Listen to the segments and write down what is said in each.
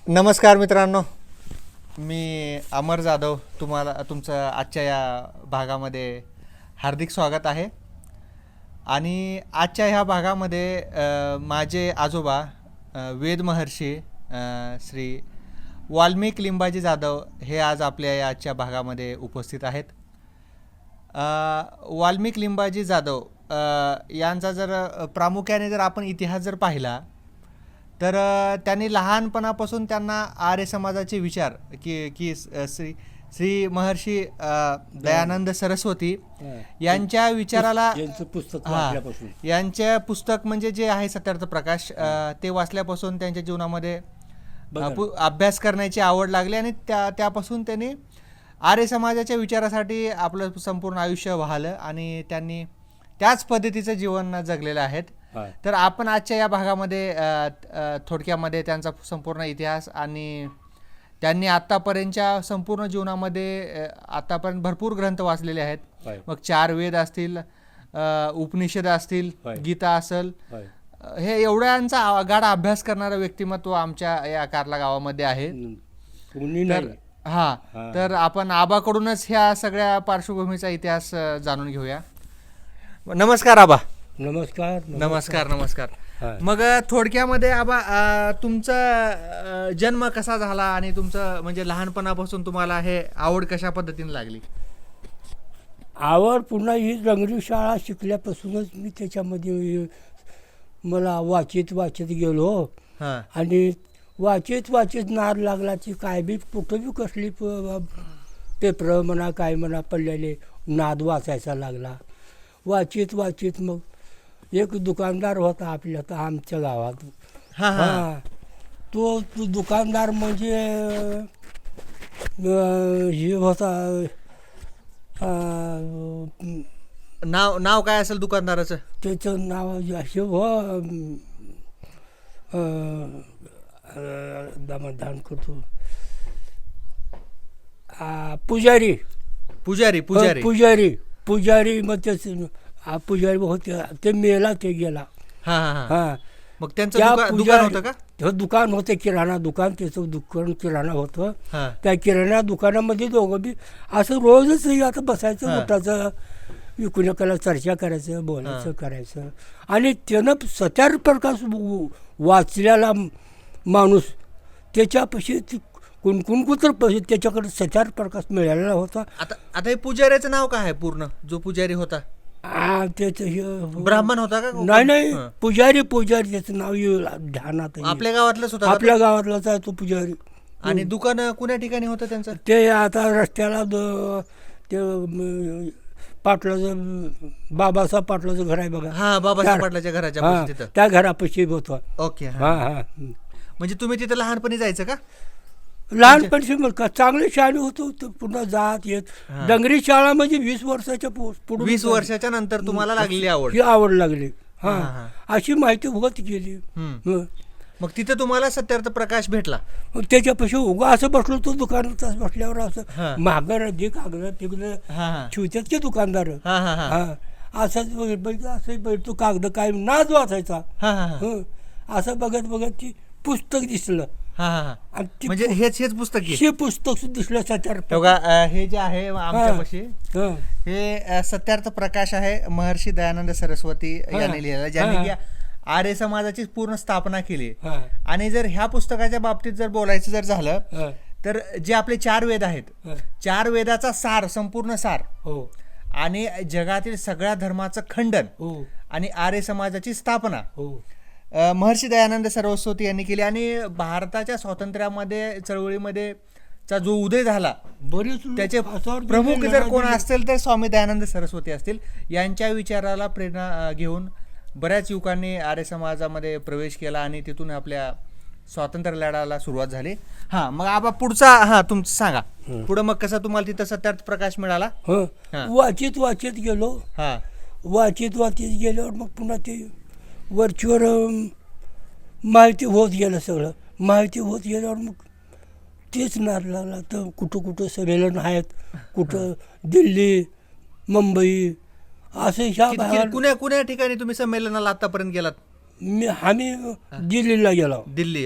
नमस्कार मित्रांनो, मी अमर जाधव तुमचं आजच्या या भागामध्ये हार्दिक स्वागत आहे. आणि आजच्या ह्या भागामध्ये माझे आजोबा वेद महर्षी श्री वाल्मिक लिंबाजी जाधव हे आज आपल्या या आजच्या भागामध्ये उपस्थित आहेत. वाल्मिक लिंबाजी जाधव यांचा जर प्रामुख्याने जर आपण इतिहास जर पाहिला तर त्यांनी लहानपणापासून त्यांना आर्य समाजाचे विचार की श्री महर्षी दयानंद सरस्वती यांच्या विचाराला यांच्या पुस्तक म्हणजे जे आहे सत्यार्थ प्रकाश ते वाचल्यापासून त्यांच्या जीवनामध्ये अभ्यास करण्याची आवड लागली आणि त्यापासून त्यांनी आर्य समाजाच्या विचारासाठी आपलं संपूर्ण आयुष्य वाहलं आणि त्यांनी त्याच पद्धतीचं जीवन जगलेलं आहेत. तर आपण आजच्या या भागामध्ये थोडक्यामध्ये त्यांचा संपूर्ण इतिहास आणि त्यांनी आत्तापर्यंतच्या संपूर्ण जीवनामध्ये आत्तापर्यंत भरपूर ग्रंथ वाचलेले आहेत. मग 4 वेद असतील, उपनिषद असतील, गीता असेल, हे एवढ्यांचा गाढा अभ्यास करणारं व्यक्तिमत्व आमच्या या कार्ला गावामध्ये आहे. तर आपण आबाकडूनच ह्या सगळ्या पार्श्वभूमीचा इतिहास जाणून घेऊया. नमस्कार आबा. नमस्कार. मग थोडक्यामध्ये आबा तुमचा जन्म कसा झाला आणि तुमचं म्हणजे लहानपणापासून तुम्हाला हे आवड कशा पद्धतीने लागली? आवड पुन्हा ही रंगरी शाळा शिकल्यापासूनच मी त्याच्यामध्ये मला वाचित गेलो आणि वाचित नाद लागला की काय बी कुठं बी कसली पेपर म्हणा काय म्हणा पडलेले नाद वाचायचा लागला. वाचित मग एक दुकानदार होता आपल्या आमच्या गावात. तो दुकानदार म्हणजे हे होता, नाव काय असेल दुकानदाराचं? त्याचं नाव हे दामधान करतो पुजारी मग त्याच पुजारी होते ते मेला, ते गेला. मग त्यांचं दुकान होतं का? ते दुकान होते, किराणा दुकान. त्याचं दुकान किराणा होतं. त्या किराणा दुकानामध्ये दोघं बी असं रोजच आता बसायचं, मोठाचं कुणाला चर्चा करायचं, बोलायचं करायचं. आणि त्यानं सत्यार प्रकाश वाचलेला माणूस त्याच्यापाशी कुणकुण त्याच्याकडे सत्यार प्रकाश मिळालेला होता. आता हे पुजाऱ्याचं नाव काय आहे पूर्ण? जो पुजारी होता त्याचं ब्राह्मण होता का? नाही, पुजारी त्याचं नाव ध्यानात. आपल्या गावातलंच होतं? आपल्या गावातलाच आहे तो पुजारी. आणि दुकान कुण्या ठिकाणी होतं त्यांचं? ते आता रस्त्याला ते पाटलाचं बाबासाहेब पाटलाचं घर आहे बघा. बाबासाहेब पाटलाच्या घराच्या त्या घरापाशी होतो. ओके. म्हणजे तुम्ही तिथे लहानपणी जायचं का? लहानपणी चांगली शाळा होतो, पुन्हा जात येत. डंगरी शाळा म्हणजे 20 वर्षाच्या पुढे, 20 वर्षाच्या नंतर तुम्हाला लागली आवड लागली. अशी माहिती होत गेली. मग तिथे तुम्हाला सत्यार्थ प्रकाश भेटला. त्याच्यापाशी उगा असं बसलो तो दुकानात बसल्यावर असं माघार जे कागद तिकडे शिवतात की दुकानदार असं तो कागद काय नाच वाचायचा. असं बघत ती पुस्तक दिसलं. म्हणजे हेच पुस्तक हे पुस्तक दिसलं सत्यार्थ. हे जे आहे आमच्यापाशी हे सत्यार्थ प्रकाश आहे, महर्षी दयानंद सरस्वती यांनी लिहिलेला, ज्यांनी आर्य समाजाची पूर्ण स्थापना केली. आणि जर ह्या पुस्तकाच्या बाबतीत जर बोलायचं जर झालं तर जे आपले 4 वेद आहेत, 4 वेदाचा सार, संपूर्ण सार आणि जगातील सगळ्या धर्माचं खंडन आणि आर्य समाजाची स्थापना महर्षी दयानंद सरस्वती यांनी केली. आणि भारताच्या स्वातंत्र्यामध्ये चळवळीमध्ये चा जो उदय झाला त्याचे प्रमुख जर कोण असतील तर स्वामी दयानंद सरस्वती असतील. यांच्या विचाराला प्रेरणा घेऊन बऱ्याच युवकांनी आर्य समाजामध्ये प्रवेश केला आणि तिथून आपल्या स्वातंत्र्य लढ्याला सुरुवात झाली. मग आबा पुढचा तुमचं सांगा. पुढे मग कसं तुम्हाला तिथं सत्यार्थ प्रकाश मिळाला? वाचित गेलो. वाचित गेल्यावर मग पुन्हा ते वरचीवर माहिती होत गेलं. सगळं माहिती होत गेल्यावर मग तेच नाद लागला. तर कुठं संमेलन आहेत, कुठं दिल्ली, मुंबई, असं ह्या कुण्या ठिकाणी तुम्ही संमेलनाला आतापर्यंत गेलात? आम्ही दिल्लीला गेलो. दिल्ली.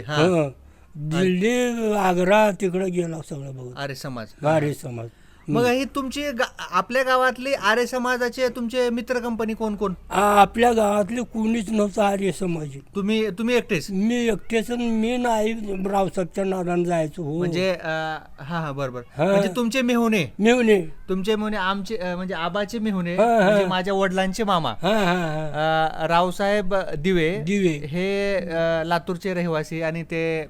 दिल्ली आग्रा तिकडे गेला सगळं बघत. आर्य समाज. आर्य समाज. मग ही तुमची आपल्या गावातली आर्य समाजाचे तुमचे मित्र कंपनी कोण कोण? आपल्या गावातले कोणीच नव्हतं आर्य समाज. तुम्ही एकटेच? मी एकटेच. मी नाही रावसाहेबच्या नादान जायचो. हो म्हणजे हा बरोबर. म्हणजे तुमचे मेहुणे तुमचे मेहुणे आमचे म्हणजे आबाचे मेहुणे म्हणजे माझ्या वडिलांचे मामा रावसाहेब दिवे हे लातूरचे रहिवासी आणि ते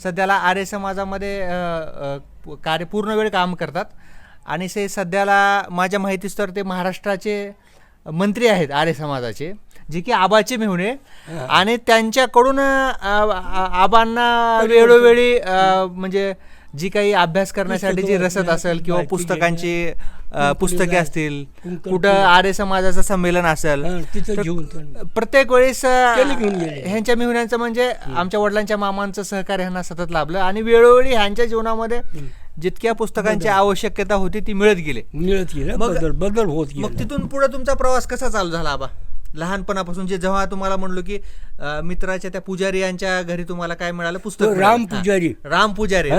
सध्याला आर्य समाजामध्ये पूर्ण वेळ काम करतात आणि ते सध्याला माझ्या माहितीस तर ते महाराष्ट्राचे मंत्री आहेत आर्य समाजाचे, जे की आबाचे मेहुणे. आणि त्यांच्याकडून आबांना वेळोवेळी म्हणजे जी काही अभ्यास करण्यासाठी जी रसद असेल किंवा पुस्तकांची पुस्तके असतील, कुठं आर्य समाजाचं संमेलन असेल, प्रत्येक वेळेस ह्यांच्या मेहुण्यांचं म्हणजे आमच्या वडिलांच्या मामांचं सहकार्य ह्यांना सतत लाभलं आणि वेळोवेळी ह्यांच्या जीवनामध्ये जितक्या पुस्तकांची आवश्यकता होती ती मिळत गेली. बदल होत गेला. मग तिथून पुढे तुमचा प्रवास कसा चालू झाला आबा? लहानपणापासून जेव्हा तुम्हाला म्हणलो की मित्राच्या त्या पुजारी यांच्या घरी तुम्हाला काय मिळालं? पुस्तक. राम पुजारी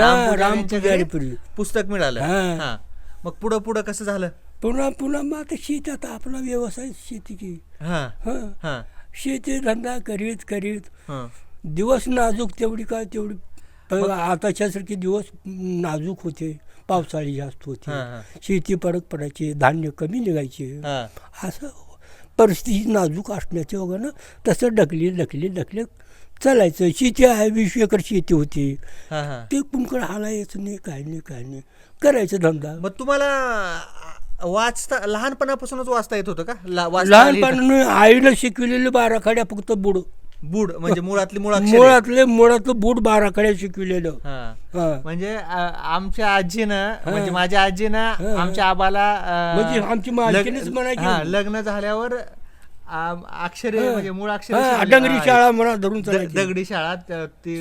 पुस्तक मिळालं. मग पुढं कसं झालं? पुन्हा मग आता शेती, आता आपला व्यवसाय शेतीची. शेती धंदा करीत दिवस नाजूक तेवढी आताच्यासारखे दिवस नाजूक होते. पावसाळी जास्त होते, शेती पडायची, धान्य कमी निघायचे. असं परिस्थिती नाजूक असण्याच्या वगैरे तसं ढकली चालायचं. शेती आहे, 20 एकर शेती होती. ते कुणकडे हालायचं नाही, काय नाही करायचं धंदा. मग तुम्हाला वाचता लहानपणापासूनच वाचता येत होतं का? लहानपणाने आईला शिकविलेले 12 खड्या फक्त बुड म्हणजे मुळातलं बूड 12 खड्या शिकविलेलं. म्हणजे आमच्या आजीनं म्हणजे माझ्या आजीनं आमच्या आबाला म्हणजे आमची मालकीणच म्हणायची. लग्न झाल्यावर अक्षरे म्हणजे मूळ अक्षरे डंगरी शाळा म्हणा धरून दगडी शाळा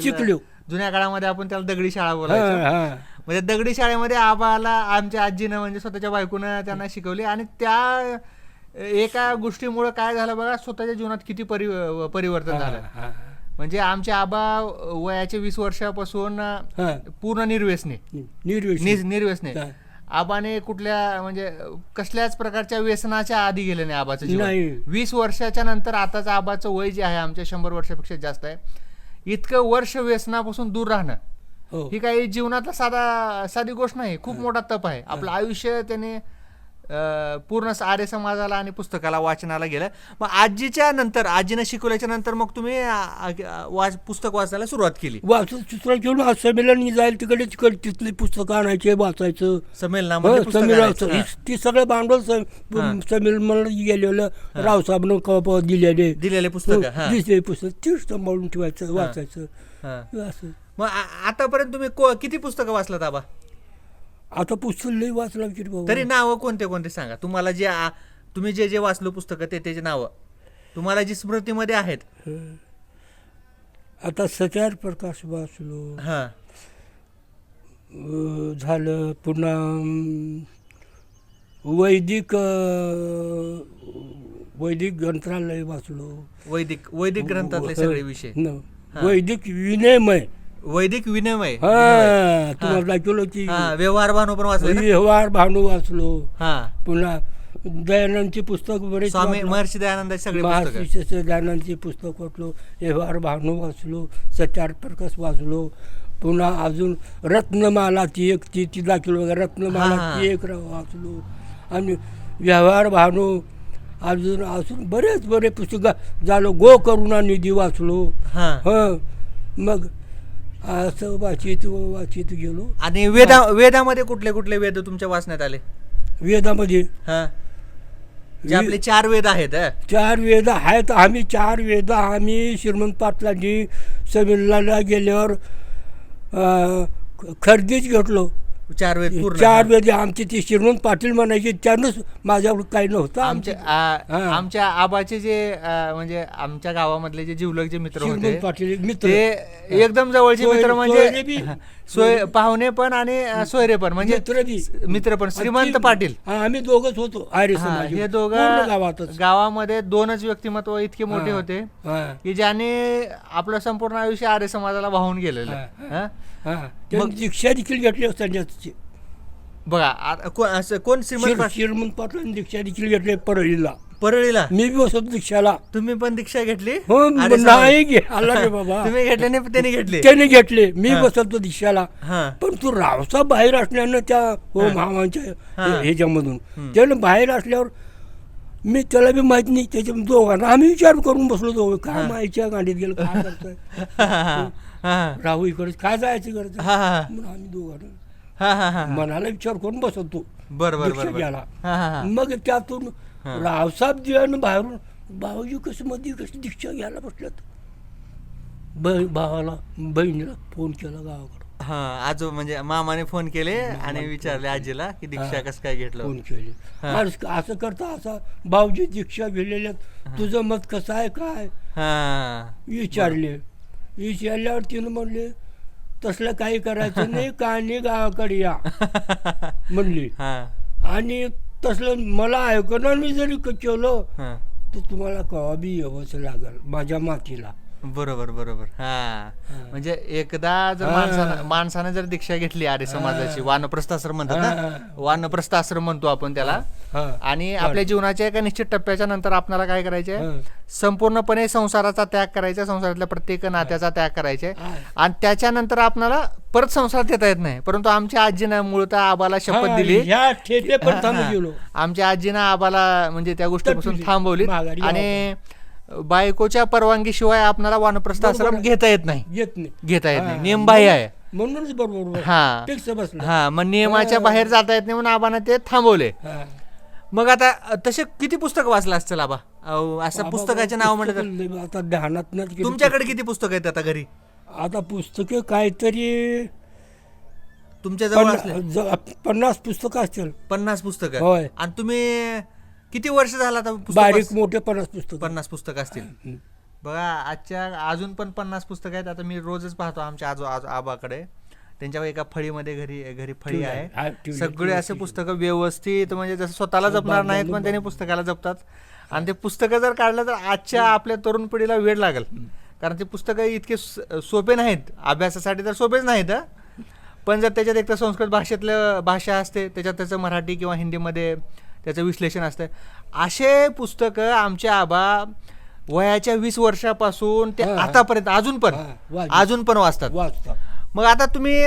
शिकलो. जुन्या काळामध्ये आपण त्याला दगडी शाळा बोलायचो. म्हणजे दगडी शाळेमध्ये आबाला आमच्या आजीनं म्हणजे स्वतःच्या बायकोनं त्यांना शिकवली आणि त्या एका गोष्टीमुळे काय झालं बघा, स्वतःच्या जीवनात किती परिवर्तन झालं. म्हणजे आमच्या आबा वयाच्या 20 वर्षापासून पूर्ण निर्व्यसनी. आबाने कुठल्या म्हणजे कसल्याच प्रकारच्या व्यसनाच्या आधी गेले नाही आबाचं जीवन. 20 वर्षाच्या नंतर आताच आबाचं वय जे आहे आमच्या 100 वर्षापेक्षा जास्त आहे. इतकं वर्ष व्यसनापासून दूर राहणं ही काही जीवनातला साधी गोष्ट नाही, खूप मोठा तप आहे. आपलं आयुष्य त्याने पूर्ण आर्य समाजाला आणि पुस्तकाला वाचनाला गेलं. मग आजीनं शिकवल्याच्या नंतर मग तुम्ही पुस्तक वाचायला सुरुवात केली? घेऊन संमेलन जाईल तिकडे तिथली पुस्तकं आणायचे, वाचायचं. संमेलन ती सगळं भांडवल संमेलन गेलेलं रावसाहेबनं दिलेले पुस्तक तीच सांभाळून ठेवायचं, वाचायचं. असं. मग आतापर्यंत तुम्ही किती पुस्तकं वाचलात आबा? आता पुस्तक लई वाचला तरी नावं कोणते सांगा तुम्हाला, जे तुम्ही जे वाचलो पुस्तकं त्याचे नावं तुम्हाला जी स्मृतीमध्ये आहेत. आता सत्यार प्रकाश वाचलो. झालं. पुन्हा वैदिक ग्रंथालय वाचलो. वैदिक ग्रंथातले सगळे विषय. वैदिक विनिमय तुम्हाला दाखवलं की व्यवहार भानू पण वाचलो. व्यवहार भानू वाचलो. पुन्हा दयानंदची पुस्तक बरेच, महर्षी दयानंदची पुस्तक वाचलो. व्यवहार भानू वाचलो. सत्यार प्रकाश वाचलो. पुन्हा अजून रत्नमाला ती दाखल वगैरे रत्नमाला ती एक वाचलो. आणि व्यवहार भानू अजून बरे पुस्तक झालं. गो करुणा निधी वाचलो. मग असं वाचित गेलो. आणि वेदामध्ये कुठले वेद तुमच्या वाचण्यात आले? वेदामध्ये जे आपले 4 वेद आहेत. 4 वेद आहेत. आम्ही 4 वेद श्रीमंत पाटलांनी संमेलनाला गेल्यावर खरेदीच घेतलो. 4 वेद आमचे ते श्रीमंत पाटील म्हणायचे. त्यानंच माझ्याकडे काही नव्हतं. आमच्या आबाचे जे म्हणजे आमच्या गावामधले जे जिवलग जे मित्र होते पाटील ते एकदम जवळचे मित्र सोयरे म्हणजे बी. पाहुणे पण आणि सोयरे पण म्हणजे मित्र बी. मित्र पण श्रीमंत पाटील. आम्ही दोघच होतो आर्य हा, समाज हे पूर्ण दोघं गावातच. गावामध्ये दोनच व्यक्तिमत्व इतके मोठे होते हा, की ज्याने आपलं संपूर्ण आयुष्य आर्य समाजाला वाहून गेलेलं. हा? हा. त्यांनी दीक्षा देखील घेतली संन्यासाची. बघा असं कोण श्रीमंत पाटील? श्रीमंत पाटलांनी दीक्षा देखील घेतली परळीला. परळीला मी बी बसतो दीक्षाला. तुम्ही पण दीक्षा घेतली? हो आर्य समाज? नाही घे आला रे बाबा. तुम्ही घेतले नाही, त्यांनी घेतली. त्याने घेतले, मी बसतो दीक्षाला. हा. पण तू रावसाहेब बाहेर असल्यानं त्या मामांच्या ह्याच्यामधून त्यानं बाहेर असल्यावर मी त्याला बी माहित नाही. त्याच्या दोघांना आम्ही विचार करून बसलो दोघं, काय माहितीच्या गाडीत गेलं, काय करतोय राहू इकडे, काय जायचं गरज हा, हा, म्हणून आम्ही दोघांना हा, हा, हा. मनाला विचार करून बसवतो बरोबर दीक्षा बरोबर. घ्यायला. हा, हा, हा. मग त्यातून रावसाहेब दिव्यानं बाहेरून भाऊजी कसं मध्ये कसं दीक्षा घ्यायला बसल्यात. भावाला बहिणीला फोन केला गावाकडे. हा, आजो म्हणजे मामाने फोन केले आणि विचारले आजीला की दीक्षा कसं काय घेतलं. फोन केले. असं करता असा भाऊजी दीक्षा गेलेल्यात, तुझं मत कसं आहे काय हा. विचारल्यावर तिनं म्हणले तसलं काही करायचं नाही, कानी गावाकडे या म्हणली. हा. आणि तसलं मला ऐकणार मी जरी केलं हा. तर तुम्हाला कवा बी यावंच लागल माझ्या मातीला. बरोबर बरोबर. हा, म्हणजे एकदा जर माणसाने जर दीक्षा घेतली आर्य समाजाची, वानप्रस्थाश्रम म्हणतात ना, वानप्रस्थाश्रम म्हणतो आपण त्याला, आणि आपल्या जीवनाच्या एका निश्चित टप्प्याच्या नंतर आपल्याला काय करायचंय, संपूर्णपणे संसाराचा त्याग करायचा, संसारातल्या प्रत्येक नात्याचा त्याग करायचा, आणि त्याच्यानंतर आपल्याला परत संसारात येता येत नाही. परंतु आमच्या आजीनं मूळतः आबाला शपथ दिली, आमच्या आजीनं आबाला म्हणजे त्या गोष्टीपासून थांबवली, आणि बायकोच्या परवानगीशिवाय आपल्याला वानप्रस्थाश्रम घेता येत नाही, घेता येत नाही, नियमबाह्य आहे. म्हणूनच बरोबर. हा, मग नियमाच्या बाहेर जाता येत नाही म्हणून आबाने ते थांबवले. मग आता तसे किती पुस्तक वाचलं असतं आबा? असं पुस्तकाचे नाव म्हणलं तर आता ध्यानात नाही. तुमच्याकडे किती पुस्तक आहेत आता घरी? आता पुस्तके काहीतरी तुमच्या जवळ 50 पुस्तकं असतील. 50 पुस्तकं? होय. आणि तुम्ही किती वर्ष झाला आता? बारीक मोठे 50 पुस्तक. 50 पुस्तक असतील. बघा, आजच्या अजून पण 50 पुस्तक आहेत. आता मी रोजच पाहतो आमच्या आबाकडे, त्यांच्या एका फळीमध्ये घरी फळी आहे, सगळे असे पुस्तकं व्यवस्थित, म्हणजे जसं स्वतःला जपणार नाहीत पण त्यांनी पुस्तकाला जपतात. आणि ते पुस्तकं जर काढलं तर आजच्या आपल्या तरुण पिढीला वेळ लागेल, कारण ते पुस्तकं इतके सोपे नाहीत, अभ्यासासाठी तर सोपेच नाहीत. पण जर त्याच्यात एक तर संस्कृत भाषा असते, त्याच्यात त्याचं मराठी किंवा हिंदीमध्ये त्याचं विश्लेषण असतं. असे पुस्तकं आमचे आबा वयाच्या 20 वर्षापासून ते आतापर्यंत अजून पण वाचतात. मग आता तुम्ही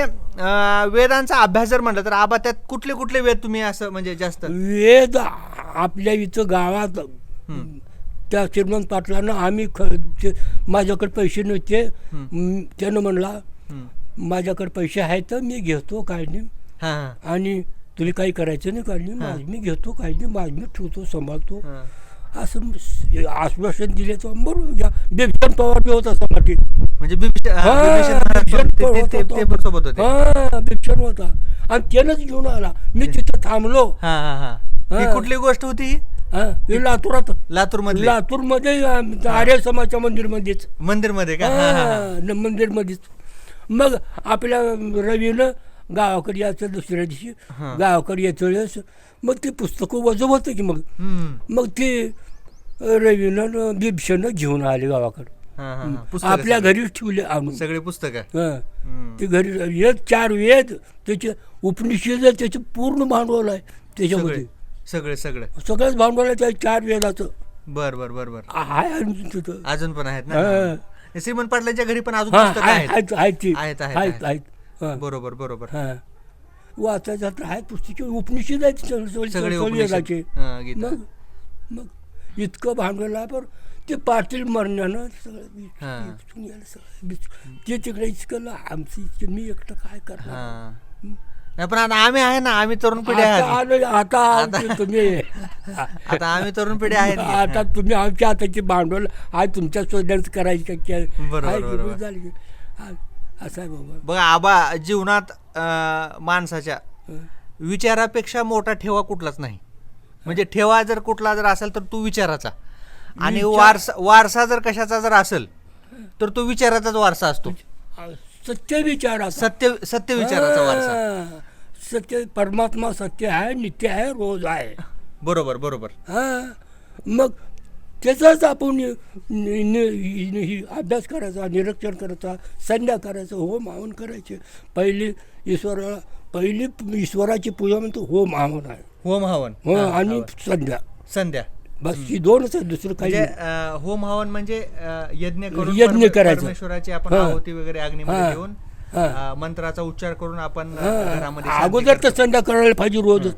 वेदांचा अभ्यास जर म्हटलं तर आबा त्यात कुठले कुठले वेद तुम्ही असं म्हणजे जास्त? वेद आपल्या इथं गावात त्या श्रीमंत पाटलानं आम्ही माझ्याकडे पैसे नव्हते, त्यानं म्हणला माझ्याकडे पैसे आहेत तर मी घेतो काय नाही, आणि तुला काही करायचं नाही काय नाही, मी घेतो काय नाही, माझ मी ठेवतो सांभाळतो, असं आश्वासन दिले. तर बरोबर घ्या. बिभीषण पवार बी होता समाटीत, म्हणजे बिभीषण होता, आणि त्यानंच घेऊन आला. मी तिथं थांबलो. कुठली गोष्ट होती? लातूरात, लातूरमध्ये आर्य समाजच्या मंदिरमध्येच मंदिरमध्येच. मग आपल्या रवीनं गावाकडे यायचं दुसऱ्या दिवशी, गावाकडे यायचं वेळेस मग ते पुस्तकं वजन होतं की मग ते रवीनं बिभीषणनं घेऊन आले गावाकडे, आपल्या घरीच ठेवले आणून सगळे पुस्तकं. ते घरी 4 वेद, त्याचे उपनिषद, त्याचं पूर्ण भांडवल आहे त्याच्यामध्ये, सगळंच भांडवल आहे त्या 4 वेदाचं. बरोबर आहे अजून पण आहेत ना. श्रीमंत पाटलांच्या घरी पण अजून पुस्तकं आहेत. बरोबर. वाचायचं आहेत पुस्तके, उपनिषद आहेत सगळे. मग इतकं भांडवल आहे. पण ते पाटील मरण्यानं सगळं ते तिकडे इतकं आमचं इतकं, मी एकटं काय करणार. पण आता आम्ही आहे ना, आम्ही तरुण पिढी आहे. आता तुम्ही आता आम्ही तरुण पिढी आहेत. आता तुम्ही आमच्या हाताची भांडवल आहे, तुमच्या शोधांच करायची का? बरोबर. असं आहे बाबा. बघा आबा, जीवनात माणसाच्या विचारापेक्षा मोठा ठेवा कुठलाच नाही. म्हणजे ठेवा जर कुठला जर असेल तर तो विचाराचा, आणि वारसा जर कशाचा जर असेल तर तो विचाराचाच वारसा असतो. सत्य विचाराचा, सत्य विचाराचा वारसा. हा. सत्य, परमात्मा सत्य आहे, नित्य आहे, रोज आहे. बरोबर बरोबर. हा. मग त्याचाच आपण अभ्यास करायचा, निरीक्षण करायचा, संध्या करायचं, होम हवन करायचे. पहिली ईश्वराची पूजा म्हणतो होम हवन आहे. होम हवन आणि संध्या बस ही दोनच आहे, दुसरं काही म्हणजे होम हवन म्हणजे यज्ञ करून करायचं, परमेश्वराची आपण आहुती वगैरे अग्नीमध्ये देऊन मंत्राचा उच्चार करून आपण घरामध्ये अगोदर तर संध्या करायला पाहिजे. रोज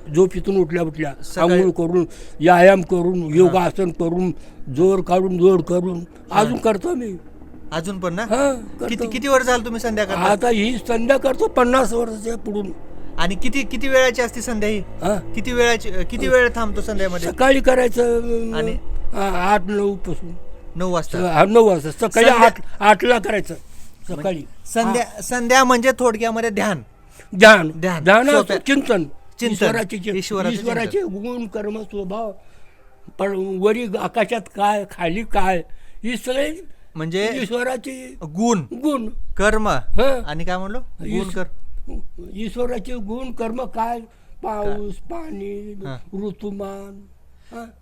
झोपेतून उठल्या आंघोळ करून, व्यायाम करून, योगासन करून, जोर करून अजून करतो मी. अजून पण ना? किती वर्ष झालं तुम्ही संध्या करता? आता ही संध्या करतो 50 वर्षाच्या पुढून. आणि किती वेळाची असते संध्या ही? किती वेळ थांबतो संध्यामध्ये? सकाळी करायचं आणि 8-9 पासून 9 वाजता. 9 वाजता सकाळी 8ला करायचं सकाळी. संध्या म्हणजे थोडक्यामध्ये ध्यान, चिंतन, ईश्वराचे गुण, कर्म, स्वभाव, वरी आकाशात काय, खाली काय, ही सगळे म्हणजे ईश्वराचे गुण कर्म. आणि काय म्हणलो? ईश्वराचे गुण कर्म काय, पाऊस, पाणी, ऋतुमान,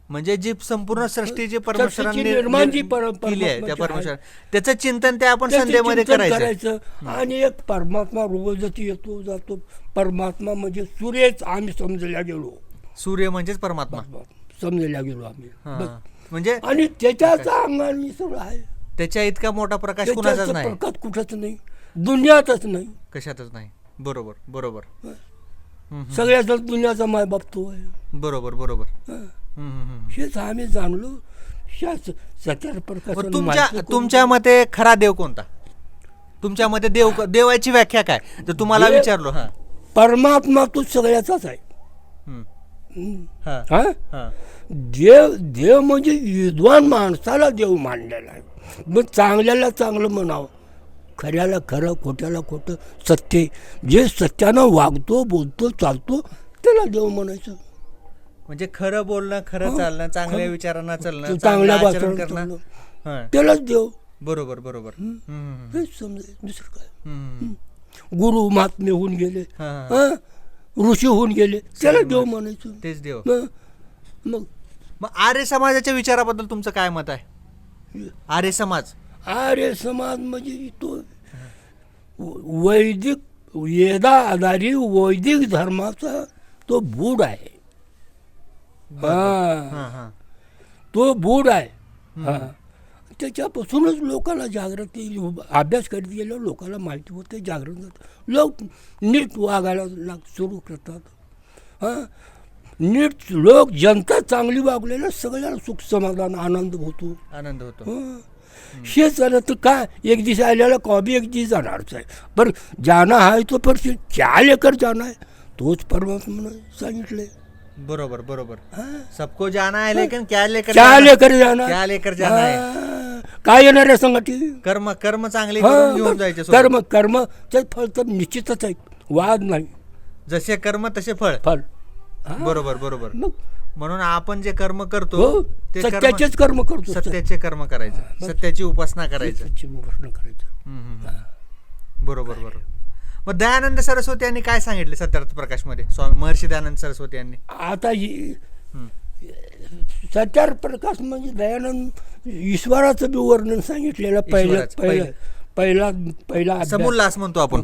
म्हणजे जी संपूर्ण सृष्टीची परमेश्वराने निर्माण केली आहे त्या परमेश्वर, त्याचं चिंतन ते आपण संध्यामध्ये करायचं. आणि एक परमात्मा रोजच येतो जातो. परमात्मा म्हणजे सूर्यच आम्ही समजल्या गेलो. सूर्य म्हणजेच परमात्मा समजल्या गेलो आम्ही. म्हणजे आणि त्याच्याच अंगाने सगळं आहे. त्याच्या इतका मोठा प्रकाश कुणाचाच नाही, प्रकाश कुठंच नाही, दुनियातच नाही, कशातच नाही. बरोबर. सगळ्याच दुनियाचा मायबाप तो आहे. बरोबर. हेच आम्ही जाणलो. सत्यार प्रकाश. तुमच्या मते खरा देव कोणता? तुमच्या मते देवाची व्याख्या काय? तर तुम्हाला विचारलो. परमात्मा तो सगळ्याचाच आहे. देव म्हणजे विद्वान माणसाला देव मानलेला आहे. मग चांगल्याला चांगलं म्हणावं, खऱ्याला खरं, खोट्याला खोटं, सत्य, जे सत्यानं वागतो, बोलतो, चालतो त्याला देव म्हणायचं. म्हणजे खरं बोलणं, खरं चालणं, चांगल्या विचारांना चालणं, चांगल्या आचरण करणं, त्यालाच देव. बरोबर. हेच समजाय, दुसरं काय. गुरु महात्मे होऊन गेले, ऋषी होऊन गेले, त्याला देव म्हणायचं. तेच देव. मग आर्य समाजाच्या विचाराबद्दल तुमचं काय मत आहे? आर्य समाज म्हणजे तो वैदिक वेदा आधारित वैदिक धर्माचा तो बूड आहे. तो बूड आहे. त्याच्यापासूनच लोकांना जागृती, अभ्यास करीत गेल्यावर लोकांना माहिती होते, जागृत होतं, लोक नीट वागायला सुरू करतात. नीट लोक, जनता चांगली वागलेल्या सगळ्याला सुख समाधान आनंद होतो. हेच झालं तर काय, एक दिवस आलेला कॉबी एक दिवस जाणारच आहे. पर जाना आहे तो पर क्या लेकर जाना आहे, तोच परमात्मा सांगितलंय. बरोबर. सबको जाना है लेकिन क्या लेकर जाना है. काय येणार आहे संगती? कर्म चांगले करून घेऊन जायचे. कर्म ते फळ तर निश्चितच आहे, वाद नाही. जसे कर्म तसे फळ. बरोबर. म्हणून आपण जे कर्म करतो ते सत्याचेच कर्म करतो. सत्याचे कर्म करायचं, सत्याची उपासना करायचं. बरोबर. मग दयानंद सरस्वती यांनी काय सांगितले सत्यार्थ प्रकाश मध्ये? महर्षी दयानंद सरस्वती यांनी आता सत्यार्थ प्रकाश म्हणजे दयानंद ईश्वराचं बी वर्णन सांगितलेलं. पहिला समोल्लास म्हणतो आपण.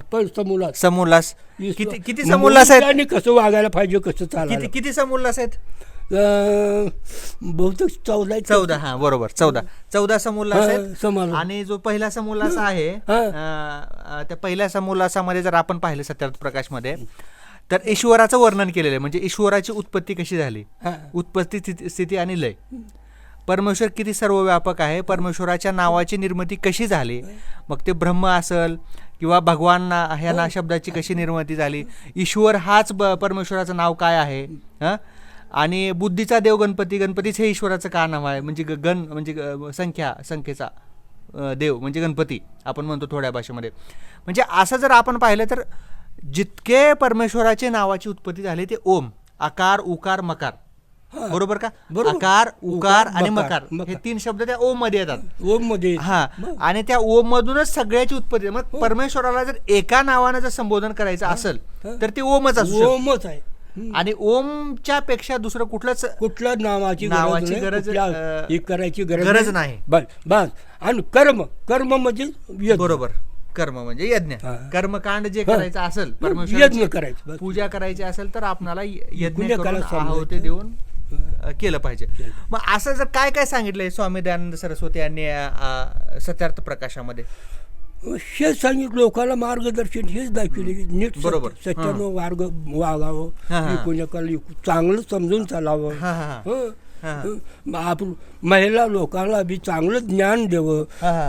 समोल्लास किती समोल्लास आहेत आणि कसं वागायला पाहिजे, कसं चालायला. किती समोल्लास आहेत? बहुतेक 14. बरोबर. 14 समोल्लास आहेत. आणि जो पहिला समोल्लास आहे, त्या पहिल्या समोल्लासामध्ये जर आपण पाहिलं सत्यार्थ प्रकाश मध्ये, तर ईश्वराचं वर्णन केलेलं आहे. म्हणजे ईश्वराची उत्पत्ती कशी झाली, उत्पत्ती, स्थिती आणि लय. परमेश्वर किती सर्वव्यापक आहे, परमेश्वराच्या नावाची निर्मिती कशी झाली, मग ते ब्रह्म असेल किंवा भगवान ह्या शब्दाची कशी निर्मिती झाली, ईश्वर हाच परमेश्वराचं नाव काय आहे, आणि बुद्धीचा देव गणपतीच हे ईश्वराचं का नाव आहे, म्हणजे गण म्हणजे संख्येचा देव म्हणजे गणपती आपण म्हणतो थोड्या भाषेमध्ये. म्हणजे असं जर आपण पाहिलं तर जितके परमेश्वराचे नावाची उत्पत्ती झाली ते ओम, आकार, उकार, मकार बरोबर का? बरोबर. अकार, उकार आणि मकार. मकार हे 3 शब्द त्या ओम मध्ये येतात. ओम मध्ये हा, आणि त्या ओम मधूनच सगळ्याची उत्पत्ती. मग परमेश्वराला जर एका नावानं जर संबोधन करायचं असेल तर ते ओमच असू शकतं. ओमच आहे. आणि ओमच्या पेक्षा दुसरं कुठलंच कुठल्या नावाची गरज हे करायची गरज नाही. बस. आणि कर्म म्हणजे यज्ञ. बरोबर. कर्म म्हणजे यज्ञ. कर्मकांड जे करायचं असेल, यज्ञ परमेश्वराची करायचं. पूजा करायची असेल तर आपणाला यज्ञ यज्ञ करून करायला आहुती देऊन केलं पाहिजे. मग असं जर काय काय सांगितलंय स्वामी दयानंद सरस्वती यांनी सत्यार्थ प्रकाशामध्ये? हेच सांगितलं, लोकांना मार्गदर्शन हेच दाखवले की नीट बरोबर. सत्यानं मार्ग वागावं, कोणाला चांगलं समजून चालावं. आपण महिला लोकांना बी चांगलं ज्ञान द्यावं,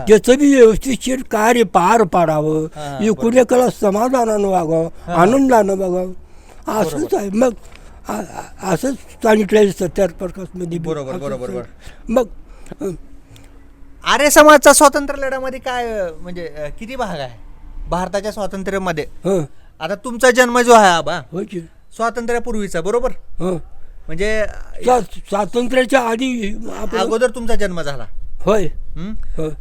त्याचं बी व्यवस्थितशीर कार्य पार पाडावं, एकुणाला समाधानानं वागावं, आनंदानं वागावं, असंच आहे. मग असंच सांगितलंय सत्यार्थ प्रकाशमध्ये. बरोबर बरोबर. मग आर्य समाजचा स्वातंत्र्य लढ्यामध्ये काय म्हणजे किती भाग आहे भारताच्या स्वातंत्र्यामध्ये? आता तुमचा जन्म जो आहे आबा स्वातंत्र्यापूर्वीचा, बरोबर? म्हणजे स्वातंत्र्याच्या आधी अगोदर तुमचा जन्म झाला. होय.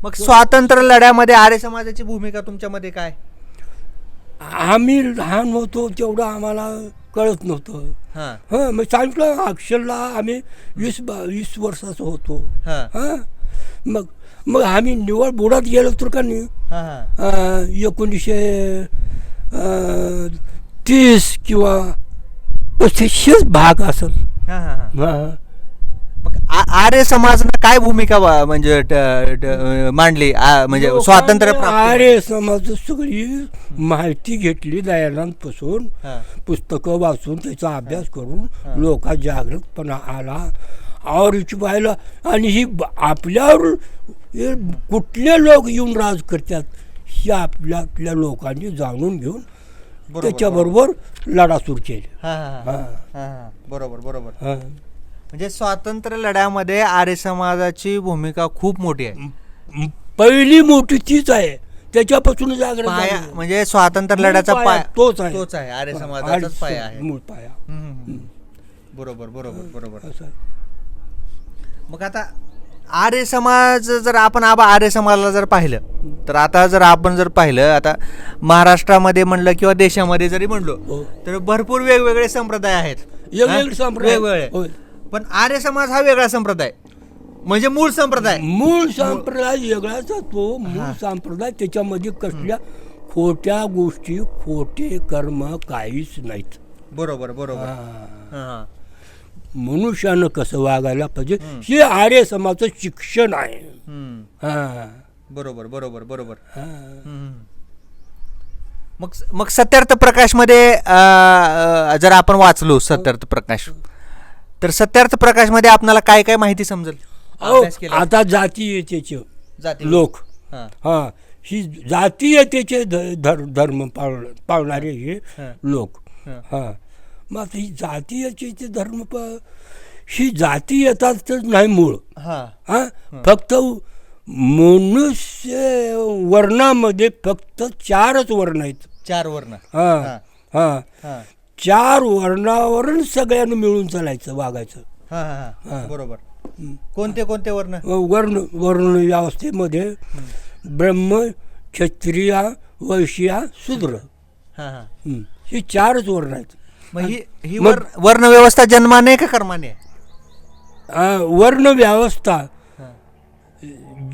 मग स्वातंत्र्य लढ्यामध्ये आर्य समाजाची भूमिका तुमच्यामध्ये काय? आम्ही लहान होतो तेवढं आम्हाला कळत नव्हतं. मग सांगितलं, अक्षरला आम्ही 20 वर्षाचं होतो. मग आम्ही निवड बुडात गेलो तर का नाही, 1930 किंवा 35 भाग असेल. मग आर्य समाजानं काय भूमिका म्हणजे मांडली म्हणजे स्वातंत्र्य प्राप्त? आर्य समाज सगळी माहिती घेतली दयानंदपासून, पुस्तकं वाचून त्याचा अभ्यास करून लोकांत जागृतपणा आला. आवडीची पाहिलं. आणि ही आपल्यावर कुठले लोक येऊन राज करतात हे आपल्या लोकांनी जाणून घेऊन त्याच्याबरोबर लढा सुरू केले. बरोबर बरोबर. म्हणजे स्वातंत्र्य लढ्यामध्ये आर्य समाजाची भूमिका खूप मोठी आहे. पहिली मोठी तीच आहे, त्याच्यापासून जागृत. म्हणजे स्वातंत्र्य लढ्याचा पाया तोच आहे, आर्य समाजाचाच पाया आहे, मूळ पाया. बरोबर बरोबर बरोबर. मग आता आर्य समाज जर आपण आर्य समाजाला जर पाहिलं तर आता जर आपण जर पाहिलं, आता महाराष्ट्रामध्ये म्हणलं किंवा देशामध्ये जरी म्हणलो तर भरपूर वेगवेगळे संप्रदाय आहेत, वेगवेगळे. पण आर्य समाज हा वेगळा संप्रदाय, म्हणजे मूळ संप्रदाय वेगळाच. तो मूळ संप्रदाय, त्याच्यामध्ये कसल्या खोट्या गोष्टी, खोटे कर्म काहीच नाहीत. बरोबर बरोबर. मनुष्यानं कसं वागायला पाहिजे हे आर्य समाजाचं शिक्षण आहे. बरोबर बरोबर बरोबर. मग सत्यार्थ प्रकाश मध्ये जर आपण वाचलो सत्यार्थ प्रकाश, तर सत्यार्थ प्रकाश मध्ये आपल्याला काय काय माहिती समजेल? आता जातीयतेचे लोक, ही जातीयतेचे धर्म पाळणारे हे लोक. मग ही जातीयतेचे धर्म ही जातीयताच नाही मूळ. फक्त मनुष्य वर्णामध्ये फक्त 4च वर्ण आहेत. 4 वर्ण. 4 वर्णावरून सगळ्यांना मिळून चालायचं, वागायचं. बरोबर. कोणते कोणते वर्ण? वर्ण व्यवस्थेमध्ये ब्रह्म, क्षत्रिय, वैश्य, शूद्र, ही 4च वर्ण आहेत. ही वर्ण व्यवस्था जन्माने का कर्माने? वर्ण व्यवस्था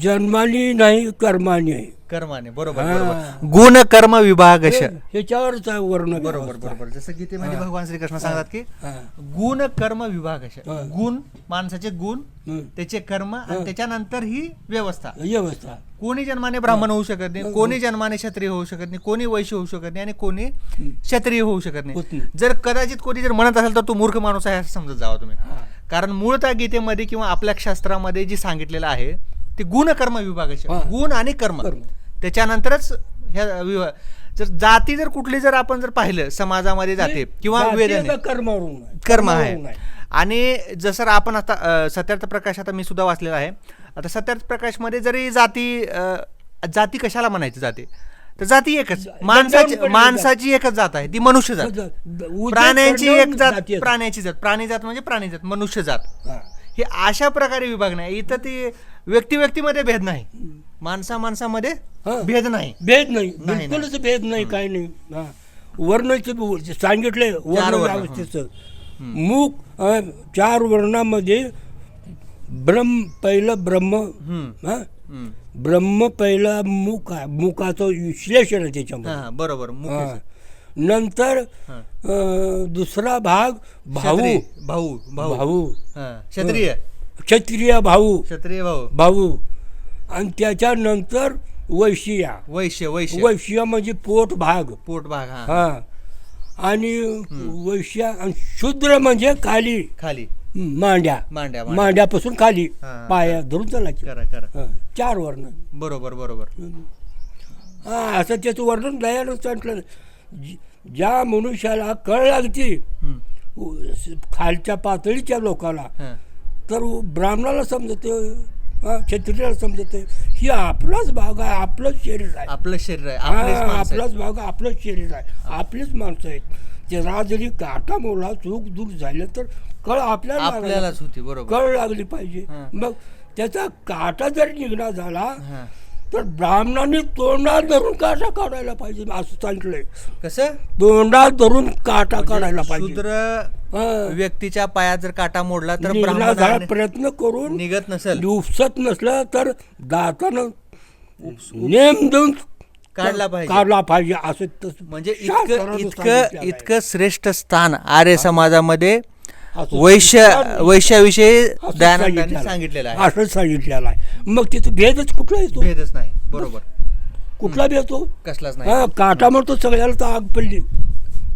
जन्माने नाही, कर्माने आहे. कर्माने. बरोबर. गुण कर्म विभाग ह्याच्यावरच आहे वर्ण. बरोबर बरोबर. जसं गीतेमध्ये भगवान श्रीकृष्ण सांगतात की गुण कर्म विभाग. गुण माणसाचे गुण, त्याचे कर्म, आणि त्याच्यानंतर ही व्यवस्था. कोणी जन्माने ब्राह्मण होऊ शकत नाही, कोणी जन्माने क्षत्रिय होऊ शकत नाही, कोणी वैश्य होऊ शकत नाही, आणि कोणी क्षत्रिय होऊ शकत नाही. जर कदाचित कोणी जर म्हणत असेल तर तो मूर्ख माणूस आहे असं समजत जावा तुम्ही. कारण मूळतः गीतेमध्ये किंवा आपल्या शास्त्रामध्ये जे सांगितलेलं आहे ते गुण कर्म विभागाचे, गुण आणि कर्म, त्याच्यानंतरच ह्या जर जाती जर कुठली जर आपण जर पाहिलं समाजामध्ये जाते किंवा वेदने कर्म आहे. आणि जसं आपण आता सत्यार्थ प्रकाश, आता मी सुद्धा वाचलेला आहे. आता सत्यार्थ प्रकाशमध्ये जरी जाती कशाला म्हणायचं जाते, तर जाती एकच, दंडावून पडलेली माणसाची एकच जात आहे, ती मनुष्य जात. उद्योग प्राण्यांची करणं एक जात, जाती आहेत. प्राण्याची जात, प्राणी जात म्हणजे प्राणी जात, मनुष्य जात. हा. हे अशा प्रकारे विभागणी आहे. इथं ती व्यक्तीमध्ये भेद नाही, माणसामध्ये हा. भेद नाही. भेद नाही, नाही. बिलकुलच भेद नाही, काय नाही. हा. वर्णाचे सांगितले वर्ण वर्ण, व्यवस्थेचं मुख 4 वर्णामध्ये पहिलं ब्रह्म. हा. ब्रह्म पहिला मुख आहे, मुखाचं विश्लेषण आहे त्याच्यामध्ये. हा, बरोबर. हा. नंतर दुसरा भाग भाऊ. भाऊ भाऊ क्षत्रिय क्षत्रिय भाऊ भाऊ. भाऊ. आणि त्याच्यानंतर वैश्य. वैश्य म्हणजे पोट भाग. हा. आणि वैश्य. आणि शूद्र म्हणजे खाली मांड्यापासून खाली पाया धरून चालायचे. 4 वर्ण. बरोबर. हा, असं त्याचं वर्णन दयानं सांगितलं. ज्या मनुष्याला कळ लागते खालच्या पातळीच्या लोकाला, तर ब्राह्मणाला समजते, क्षत्रियाला समजते ही आपलाच भाग आहे, आपलंच शरीर आहे, आपलाच भाग आहे, आपलंच शरीर आहे, आपलीच माणसं आहेत. जरा जरी काटा मोला चूक दूर झालं तर कळ आपल्यालाच होती. बरोबर. कळ लागली पाहिजे. मग त्याचा काटा जर निघणार झाला तर ब्राह्मणांनी तोंडात धरून काटा काढायला पाहिजे, असं सांगितलंय. कसं? तोंडात धरून काटा काढायला पाहिजे. शूद्र व्यक्तीच्या पायात जर काटा मोडला तर ब्राह्मणाला प्रयत्न करून निघत नसेल, उपसत नसलं तर दातानं नेम देऊन काढला पाहिजे. असं म्हणजे इतकं श्रेष्ठ स्थान आर्य समाजामध्ये वैश्याविषयी दयानंदांनी सांगितलेलं आहे. असं सांगितलेलं आहे. मग तिथं भेदच कुठला येतो? भेदच नाही. बरोबर. कुठला भेद येतो? कसलाच नाही. काटा म्हणतो सगळ्याला तर आग पडली,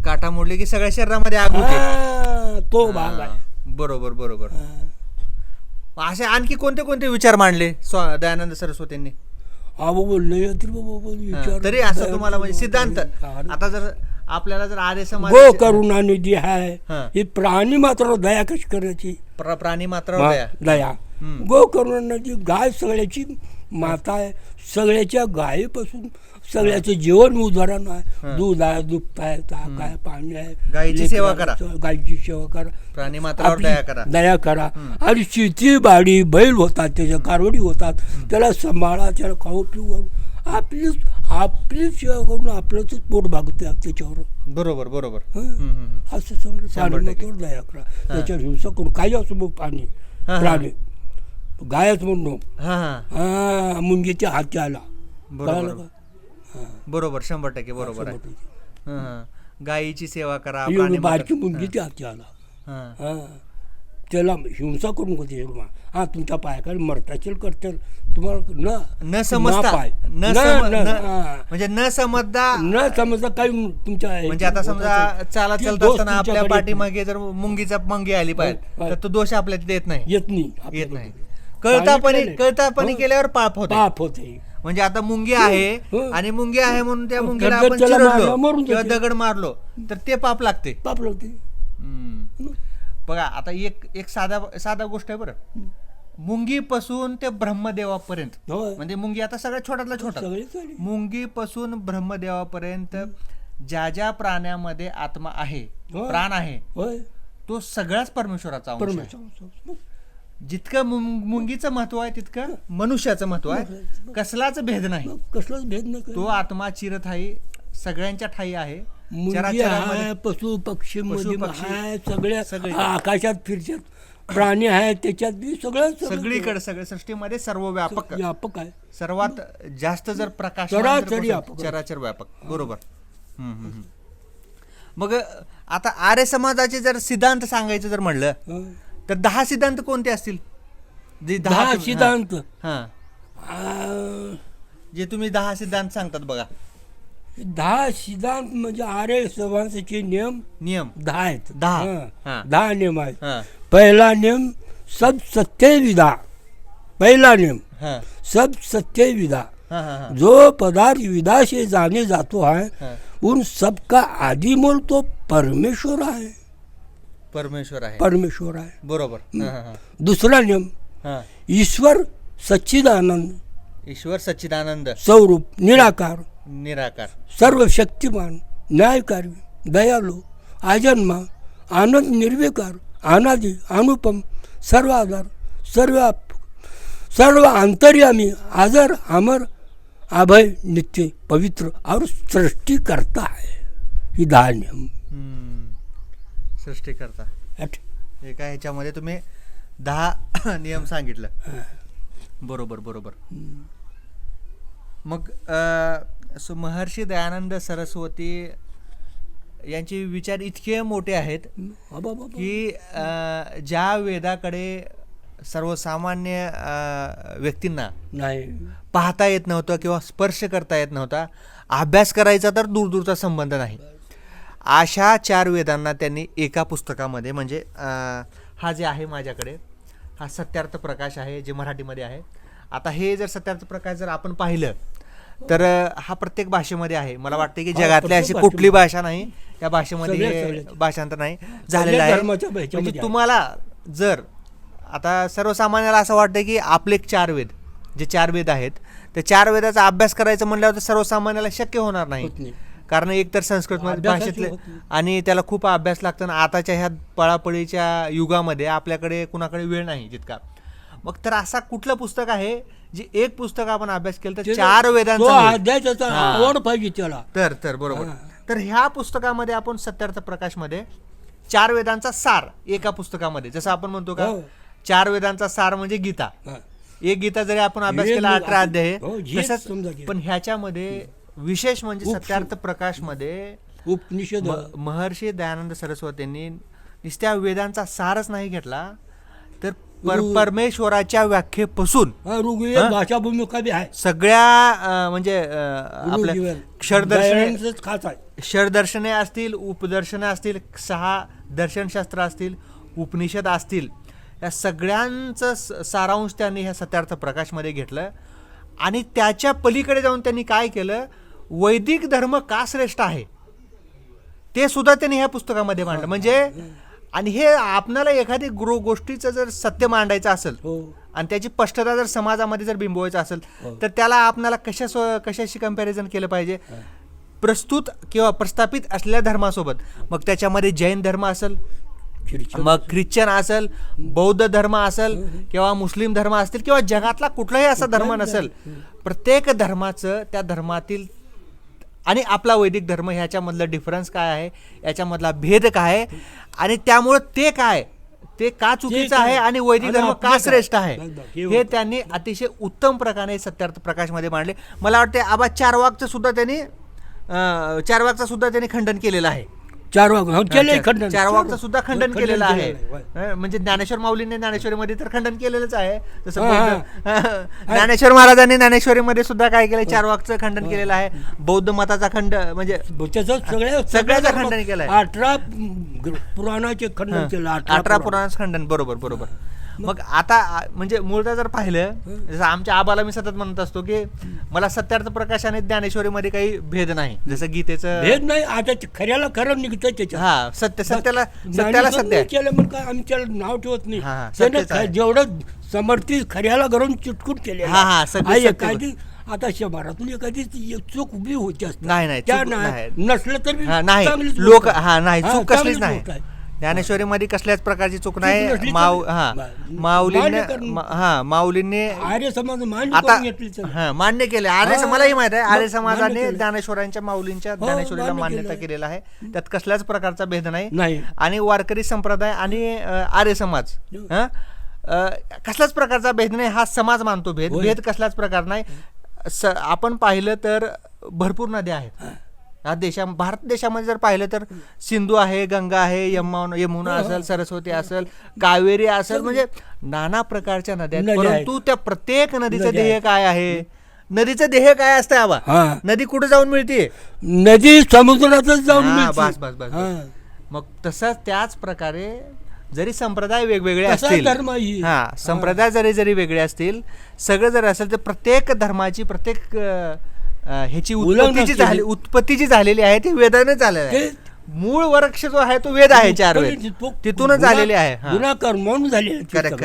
काटा मोडले की सगळ्या शरीरामध्ये आग होते, तो भाग आहे. बरोबर. असे आणखी कोणते विचार मांडले दयानंद सरस्वतींनी? तरी असं तुम्हाला म्हणजे सिद्धांत, आता जर आपल्याला जर आर्य समाज गो करुणा निधी आहे, ही प्राणी मात्र दया कशी करायची? प्राणी मात्र दया. गो करुणा निधी, गाय सगळ्याची माता आहे, सगळ्याच्या गायीपासून सगळ्याचं जीवन उदाहरण आहे. दूध आहे, दुप्त आहे, ताक आहे, पाणी आहे. गायीची सेवा करा, गायीची सेवा करा, प्राणी मात्रावर दया करा. आणि शेती बाडी बैल होतात, त्याच्या कारवडी होतात, त्याला सांभाळा, त्याला खाऊ पिऊ, आपली सेवा करून आपलंच पोट भागते त्याच्यावर. बरोबर. असं समजा दया करा, त्याच्यावर हिंसा करून काही असो मग प्राणी गायच म्हणून मुंगीच्या हाती आला. बरोबर. 100% बरोबर आहे. गायीची सेवा करा, बारकी मुंगीच्या हाती आला, त्याला हिंसा करून होते. तुमच्या पायाकडे मरताशील करते तुम्हाला न समजता काही तुमच्या म्हणजे आता समजा चालत असताना आपल्या पाठीमागे जर मुंगी आली पाहिजे तर तो दोष आपल्या तिथे येत नाही. कळतापणी केल्यावर पाप होते. म्हणजे आता मुंगी आहे आणि मुंगी आहे म्हणून त्या मुंगीला आपण चिरडलो किंवा दगड मारलो तर ते पाप लागते. बघा आता एक साधा गोष्ट आहे बरं. मुंगीपासून ते ब्रह्मदेवापर्यंत, म्हणजे मुंगी आता सगळ्यात छोट्यातला छोटा, मुंगीपासून ब्रह्मदेवापर्यंत ज्या प्राण्यामध्ये आत्मा आहे, प्राण आहे, तो सगळाच परमेश्वराचा अंश आहे. जितकं मुंगीचं महत्व आहे तितकं मनुष्याचं महत्व आहे. कसलाच भेद नाही. तो आत्मा चिरस्थायी सगळ्यांच्या ठाई आहे. पशु पक्षी सगळे आकाशात फिरतात, प्राणी आहेत त्याच्यात बी सगळीकडे सृष्टीमध्ये सर्व व्यापक आहे. सर्वात जास्त जर प्रकाश चराचर व्यापक. बरोबर. मग आता आर्य समाजाचे जर सिद्धांत सांगायचं जर म्हणलं तर 10 सिद्धांत कोणते असतील? 10 सिद्धांत जे तुम्ही 10 सिद्धांत सांगतात बघा. 10 सिद्धांत म्हणजे आर्य समाजाचे नियम 10 आहेत. 10 नियम आहेत. पहिला नियम सब सत्य विदा. पहिला नियम सब सत्य विदा. जो पदार्थ विदा से जाने जातो है उन सबका आदि मूल तो परमेश्वर आहे. बरोबर. दुसरा नियम ईश्वर सच्चिदानंद. स्वरूप निराकार. निराकार, सर्व शक्तिमान, न्यायकारी, दयालू, अजन्मा, आनंद निर्विकार, अनादि, अनुपम, सर्व आधार, सर्व अंतर्यामी, आदर, अमर, अभय, नित्य, पवित्र और सृष्टि करता है. ही 10 नियम. सृष्टी करता एका ह्याच्यामध्ये तुम्ही 10 नियम सांगितलं. बरोबर बरोबर. मग महर्षी दयानंद सरस्वती यांचे विचार इतके मोठे आहेत की ज्या वेदाकडे सर्वसामान्य व्यक्तींना नाही पाहता येत नव्हतं किंवा स्पर्श करता येत नव्हता, अभ्यास करायचा तर दूरदूरचा संबंध नाही, अशा 4 वेदांना त्यांनी एका पुस्तकामध्ये, म्हणजे हा जे आहे माझ्याकडे, हा सत्यार्थ प्रकाश आहे जे मराठीमध्ये आहे. आता हे जर सत्यार्थ प्रकाश जर आपण पाहिलं तर हा प्रत्येक भाषेमध्ये आहे. मला वाटतं की जगातली अशी कुठली भाषा नाही त्या भाषेमध्ये हे भाषांतर नाही झालेलं आहे. म्हणजे तुम्हाला जर आता सर्वसामान्याला असं वाटतं की आपले 4 वेद, जे 4 वेद आहेत, ते 4 वेदाचा अभ्यास करायचं म्हणल्यावर तर सर्वसामान्याला शक्य होणार नाही. कारण एकतर संस्कृत भाषेतले आणि त्याला खूप अभ्यास लागतो. आताच्या ह्या पळापळीच्या युगामध्ये आपल्याकडे कुणाकडे वेळ नाही जितका. मग तर असा कुठलं पुस्तक आहे जे एक पुस्तक आपण अभ्यास केलं तर 4 वेदांचा आवड पाहिजे त्याला. तर बरोबर. तर ह्या पुस्तकामध्ये आपण सत्यार्थ प्रकाशमध्ये 4 वेदांचा सार एका पुस्तकामध्ये, जसं आपण म्हणतो का 4 वेदांचा सार म्हणजे गीता. एक गीता जरी आपण अभ्यास केला 18 अध्याय तसंच, पण ह्याच्यामध्ये विशेष म्हणजे सत्यार्थ प्रकाश मध्ये उपनिषद महर्षी दयानंद सरस्वतींनी नुसत्या वेदांचा सारच नाही घेतला तर परमेश्वराच्या व्याख्येपासून ऋग्वेद भाषा भूमिका बी आहे सगळ्या, म्हणजे आपल्या षडदर्शने असतील, उपदर्शने असतील, 6 दर्शनशास्त्र असतील, उपनिषद असतील, या सगळ्यांचं सारांश त्यांनी ह्या सत्यार्थ प्रकाशमध्ये घेतलं. आणि त्याच्या पलीकडे जाऊन त्यांनी काय केलं, वैदिक धर्म का श्रेष्ठ आहे ते सुद्धा त्यांनी ह्या पुस्तकामध्ये मांडलं. म्हणजे आणि हे आपल्याला एखादी गोष्टीचं जर सत्य मांडायचं असेल आणि त्याची स्पष्टता जर समाजामध्ये जर बिंबवायचं असेल तर त्याला आपल्याला कशाशी कंपॅरिझन केलं पाहिजे, प्रस्तुत किंवा प्रस्थापित असलेल्या धर्मासोबत. मग त्याच्यामध्ये जैन धर्म असेल, मग ख्रिश्चन असेल, बौद्ध धर्म असेल किंवा मुस्लिम धर्म असतील किंवा जगातला कुठलाही असा धर्म नसेल, प्रत्येक धर्माचं त्या धर्मातील आणि आपला वैदिक धर्म ह्याच्यामधलं डिफरन्स काय आहे, याच्यामधला भेद काय आहे आणि त्यामुळे ते काय, ते का चुकीचं आहे आणि वैदिक धर्म का श्रेष्ठ आहे, हे त्यांनी अतिशय उत्तम प्रकारे सत्यार्थ प्रकाशमध्ये मांडले. मला वाटते आबा चारवाकचं सुद्धा त्यांनी खंडन केलेलं आहे. चारवाकचं सुद्धा खंडन केलेलं आहे. म्हणजे ज्ञानेश्वर माऊलींनी ज्ञानेश्वरीमध्ये तर खंडन केलेलंच आहे. तसं ज्ञानेश्वर महाराजांनी ज्ञानेश्वरीमध्ये सुद्धा काय केलं, चारवाकचं खंडन केलेलं आहे. बौद्ध मताचा खंड म्हणजे सगळ्याचं खंडन केलंय. 18 पुराणाचे खंडन केलं. 18 पुराणाचं खंडन. बरोबर बरोबर. मग आता म्हणजे मूळतः जर पाहिलं, जसं आमच्या आबाला मी सतत म्हणत असतो की मला सत्यार्थ प्रकाश आणि ज्ञानेश्वरीमध्ये काही भेद नाही, जसं गीतेचं भेद नाही. आता खऱ्याला खरं निघतं त्याच्या. हा, सत्याला सत्य केलं म्हणून काय आम्ही त्याला नाव ठेवत नाही. जेवढं समर्थित खऱ्याला घरून चिटकून केले. आता शहरातून एखादी चूक उभी होती असते, नाही नसलं तर नाही लोक नाही चूक कसलीच नाही. ज्ञानेश्वरीमध्ये कसल्याच प्रकारची चूक नाही. माऊलींनी आर्य समाज मान्य केले. मलाही माहित आहे आर्य समाजाने ज्ञानेश्वरांच्या माऊलींच्या ज्ञानेश्वरीला मान्यता केलेला आहे. त्यात कसल्याच प्रकारचा भेद नाही. आणि वारकरी संप्रदाय आणि आर्य समाज कसल्याच प्रकारचा भेद नाही. हा समाज मानतो भेद कसलाच प्रकार नाही. आपण पाहिलं तर भरपूर नद्या आहेत भारत देशामध्ये. जर पाहिलं तर सिंधू आहे, गंगा आहे, यमुना असेल, सरस्वती असेल, कावेरी असेल, म्हणजे नाना प्रकारच्या नद्या आहेत. परंतु त्या प्रत्येक नदीचं ध्येय काय आहे, नदीचं ध्येय काय असतं आबा? नदी कुठे जाऊन मिळते? नदी समुद्रातच जाऊन मिळते. बस. मग तसंच त्याच प्रकारे जरी संप्रदाय वेगवेगळे असतील, संप्रदाय जरी वेगळे असतील, सगळं जरी असेल तर प्रत्येक धर्माची प्रत्येक ह्याची उत्पत्ती जी झालेली आहे ती वेदाने झालेली आहे. मूळ वृक्ष जो आहे तो वेद आहे. 4 वेद तिथूनच झालेले आहे. गुणाकार म्हणून झाले. करेक्ट.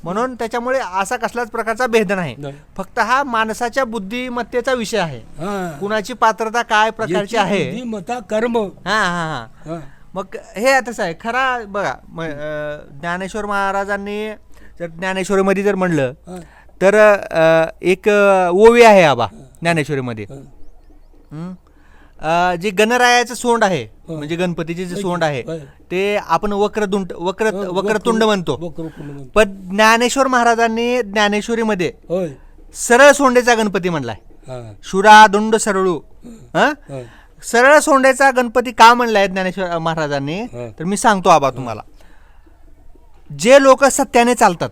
म्हणून त्याच्यामुळे असा कसलाच प्रकारचा भेद नाही. फक्त हा माणसाच्या बुद्धिमत्तेचा विषय आहे, कुणाची पात्रता काय प्रकारची आहे. बुद्धिमत्ता कर्म. हा हा हा. मग हे तसं आहे खरा. बघा ज्ञानेश्वर महाराजांनी जर ज्ञानेश्वरीमध्ये जर म्हणलं तर एक ओवी आहे आबा ज्ञानेश्वरीमध्ये, जे गणरायाचं सोंड आहे म्हणजे गणपतीचे जे सोंड आहे ते आपण वक्रतुंड म्हणतो. पण ज्ञानेश्वर महाराजांनी ज्ञानेश्वरीमध्ये सरळ सोंडेचा गणपती म्हणलाय. शुरा दुंड सरळू. सरळ सोंडेचा गणपती का म्हणलाय ज्ञानेश्वर महाराजांनी तर मी सांगतो आबा तुम्हाला. जे लोक सत्याने चालतात,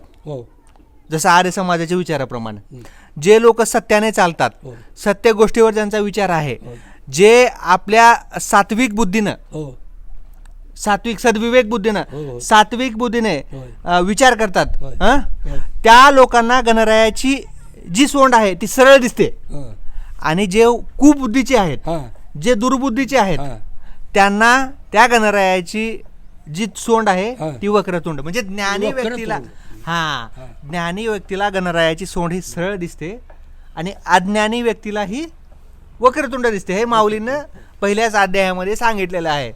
जसं आर्य समाजाच्या विचाराप्रमाणे जे लोक सत्याने चालतात, सत्य गोष्टीवर ज्यांचा विचार आहे, जे आपल्या सात्विक बुद्धीनं, सात्विक सद्विवेक बुद्धीनं, सात्विक बुद्धीने विचार करतात, त्या लोकांना गणरायाची जी सोंड आहे ती सरळ दिसते. आणि जे कुबुद्धीचे आहेत, जे दुर्बुद्धीचे आहेत, त्यांना त्या गणरायाची जी सोंड आहे ती वक्रतुंड. म्हणजे ज्ञानी व्यक्तीला ज्ञानी व्यक्तीला गणरायाची सोंड ही सरळ दिसते आणि अज्ञानी व्यक्तीला ही वक्रतुंड दिसते. हे माऊलीनं पहिल्याच अध्यायामध्ये सांगितलेलं आहे.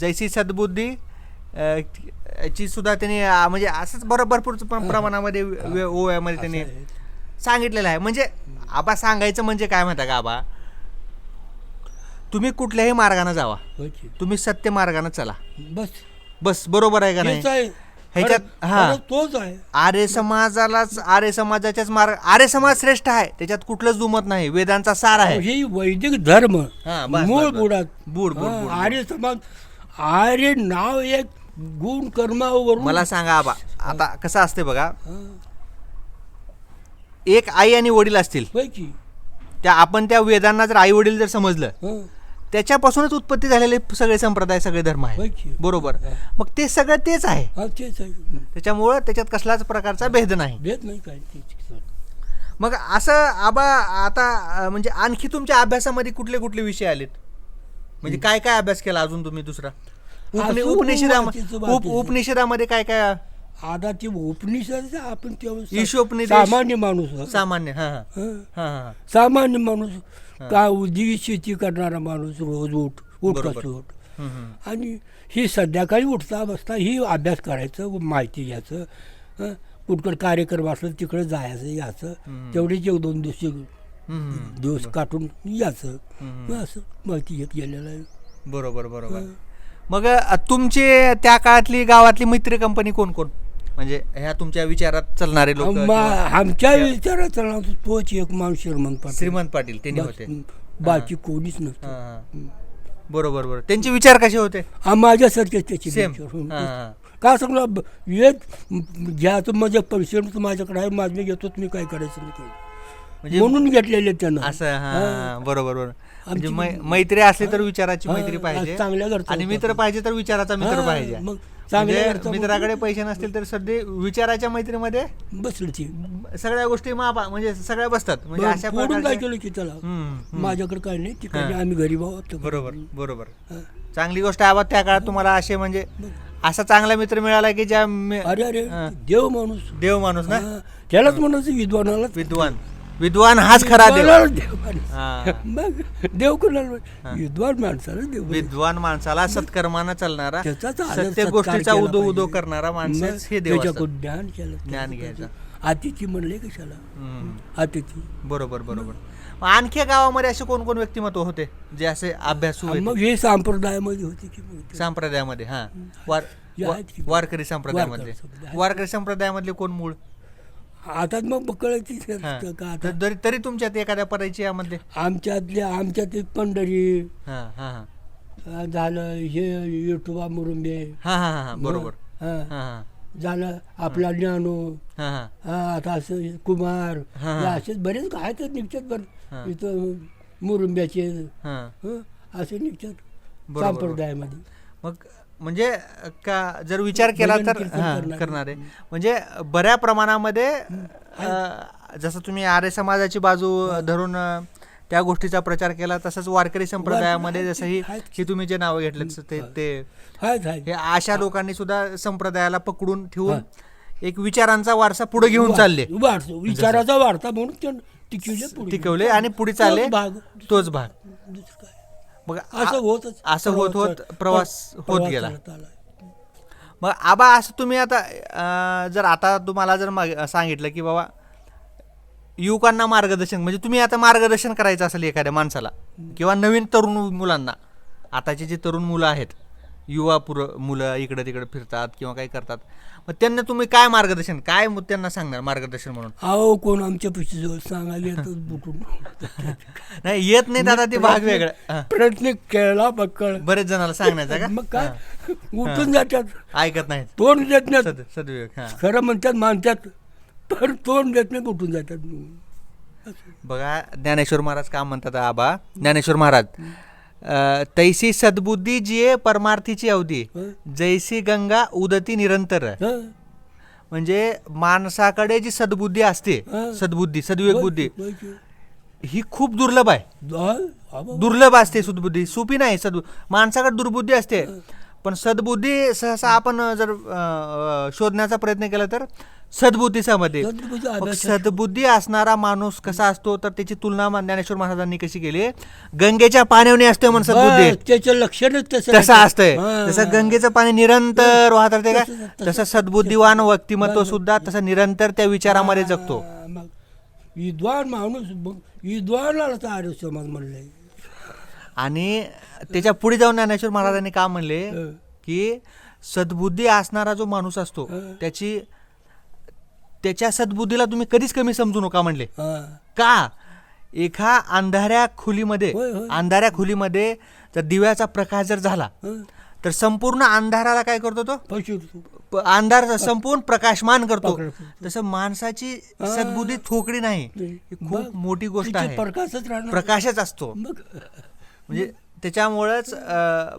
जैसी सद्बुद्धी ची सुद्धा त्यांनी म्हणजे असंच भरपूर प्रमाणामध्ये ओव्यामध्ये त्यांनी सांगितलेलं आहे. म्हणजे आबा सांगायचं म्हणजे काय म्हणता का आबा, तुम्ही कुठल्याही मार्गाने जावा, तुम्ही सत्य मार्गाने चला, बस बरोबर आहे का नाही. ह्याच्यात तोच आहे आर्य समाजालाच, आर्य समाजाच्याच मार्ग, आर्य समाज श्रेष्ठ आहे, त्याच्यात कुठलंच दुमत नाही, वेदांचा सार आहे. हे वैदिक धर्म मूळ बुड. आर्य समाज, आर्य नाव एक गुण कर्मावर. मला सांगा आबा, आता कसं असते बघा, एक आई आणि वडील असतील, त्या आपण त्या वेदांना जर आई वडील जर समजलं, त्याच्यापासूनच उत्पत्ती झालेले सगळे संप्रदाय, सगळे धर्म आहे, बरोबर. मग ते सगळं तेच आहे, त्याच्यामुळं त्याच्यात कसलाच प्रकारचा भेद नाही. मग असं आबा आता म्हणजे आणखी तुमच्या अभ्यासामध्ये कुठले कुठले विषय आलेत, म्हणजे काय काय अभ्यास केला अजून तुम्ही दुसरा उपनिषदामध्ये काय काय. आता ती उपनिषद आपण सामान्य माणूस, सामान्य माणूस का उद्योगी शेती करणारा माणूस रोज उठ आणि ही संध्याकाळी उठता बसता ही अभ्यास करायचं, माहिती घ्यायचं, कुठकडे कार्यक्रम असलं तिकडे जायचं याचं, तेवढेच एक दोन दिवस काढून यायचं, असं माहिती घेत गेलेलं आहे. बरोबर बरोबर. मग तुमचे त्या काळातली गावातली मैत्री कंपनी कोण कोण, म्हणजे ह्या तुमच्या विचारात चालणारे लोक. आमच्या विचारात चालणार तोच एक माणूस श्रीमंत पाटील त्यांनी होते, बाकी कोणीच नव्हतं. बरोबर बरोबर. त्यांचे विचार कसे होते. माझ्यासारखे त्याचे का सांगणार, वेद घ्यायचं माझ्या पैसे माझ्याकडे आहे, माझं मी घेतो, तुम्ही काय करायचं म्हणजे म्हणून घेतलेले त्यांना असं. बरोबर बरोबर. म्हणजे मैत्री असली तर विचाराची मैत्री पाहिजे, आणि मित्र पाहिजे तर विचाराचा मित्र पाहिजे. मित्राकडे पैसे नसतील तर सध्या विचाराच्या मैत्रीमध्ये बसली सगळ्या गोष्टी म्हणजे सगळ्या बसतात. म्हणजे अशा काय केलं की त्याला माझ्याकडे काय नाही, तिकडे आम्ही घरी भाऊ. बरोबर बरोबर. चांगली गोष्ट आहे. त्या काळात तुम्हाला असे म्हणजे असा चांगला मित्र मिळाला की ज्या अरे देव माणूस ना, त्यालाच म्हणायचं विद्वानाला. विद्वान हाच खरा देव. देव कोणाला, विद्वान माणसाला सत्कर्मानं चालणारा, सत्य गोष्टीचा उदो करणारा माणूस हे देव. ज्ञान घ्यायचं. अतिथी म्हणले कशाला, अतिथी. बरोबर बरोबर. आणखी गावामध्ये असे कोण कोण व्यक्तिमत्व होते जे असे अभ्यासू. मग हे संप्रदायामध्ये होते की संप्रदायामध्ये. वारकरी संप्रदायामधले कोण मूळ. आता मग कळायची तरी तुमच्यात एखाद्या परिचयामधले. आमच्यात पंढरी झालं, हे युट्यूबा मुरुंबे बरोबर झालं, आपला ज्ञानू, आता असं कुमार, असेच बरेच आहेत निघतात. बरं इथं मुरुंब्याचे असे निघतात संप्रदायामध्ये. मग म्हणजे का जर विचार केला तर करणारे म्हणजे बऱ्या प्रमाणामध्ये जसं तुम्ही आर्य समाजाची बाजू धरून त्या गोष्टीचा प्रचार केला. तसंच वारकरी संप्रदायामध्ये जसं ही तुम्ही जे नावं घेतले ते हे अशा लोकांनी सुद्धा संप्रदायाला पकडून ठेवून एक विचारांचा वारसा पुढे घेऊन चालले, विचाराचा वारसा म्हणून टिकवले आणि पुढे चालले. तोच भाग मग असं होत होत प्रवास होत गेला. मग आबा असं तुम्ही आता जर आता तुम्हाला जर सांगितलं की बाबा युवकांना मार्गदर्शन, म्हणजे तुम्ही आता मार्गदर्शन करायचं असेल एखाद्या माणसाला किंवा नवीन तरुण मुलांना, आताचे जे तरुण मुलं आहेत, युवा मुलं इकडे तिकडे फिरतात किंवा काही करतात, मग त्यांना तुम्ही काय मार्गदर्शन, काय त्यांना सांगणार मार्गदर्शन म्हणून? अहो कोण आमच्या पैसे जवळ सांगायला नाही येत नाही दादा, ते भाग वेगळा. प्रयत्न केला बरेच जणांना सांगण्याचा का, मग काय उठून जातात, ऐकत नाही, तोंड देत नाही. सदविवेक खरं म्हणतात मानतात पण तोंड देत नाही, उठून जातात. बघा ज्ञानेश्वर महाराज का म्हणतात आबा, ज्ञानेश्वर महाराज, तैसी सद्बुद्धी जिये परमार्थीची अवधी, जैसी गंगा उदती निरंतर. म्हणजे माणसाकडे जी सद्बुद्धी असते, सद्विवेक बुद्धी ही खूप दुर्लभ आहे, दुर्लभ असते. सद्बुद्धी सोपी नाही. माणसाकडे दुर्बुद्धी असते, पण सद्बुद्धी सहसा आपण जर शोधण्याचा प्रयत्न केला तर सद्बुद्धीमध्ये सद्बुद्धी असणारा माणूस कसा असतो, तर त्याची तुलना ज्ञानेश्वर महाराजांनी कशी केली, गंगेच्या पाण्याने असते म्हणून सद्बुद्धी, त्याचं लक्षणच तसं असतंय. जसं गंगेचं पाणी निरंतर वाहत राहते का, तसं सद्बुद्धिवान व्यक्तिमत्व सुद्धा तसं निरंतर त्या विचारामध्ये जगतो. विद्वान माणूस, विद्वानाला आर्य समाज म्हणलंय. आणि त्याच्या पुढे जाऊन ज्ञानेश्वर महाराजांनी का म्हणले की सद्बुद्धी असणारा जो माणूस असतो त्याच्या सद्बुद्धीला तुम्ही कधीच कमी समजू नका म्हणले. का, एका अंधाऱ्या खोलीमध्ये जर दिव्याचा प्रकाश जर झाला तर संपूर्ण अंधाराला काय करतो तो, अंधार संपूर्ण प्रकाशमान करतो. तसं माणसाची सद्बुद्धी थोकडी नाही, ही खूप मोठी गोष्ट आहे, प्रकाशच असतो. म्हणजे त्याच्यामुळेच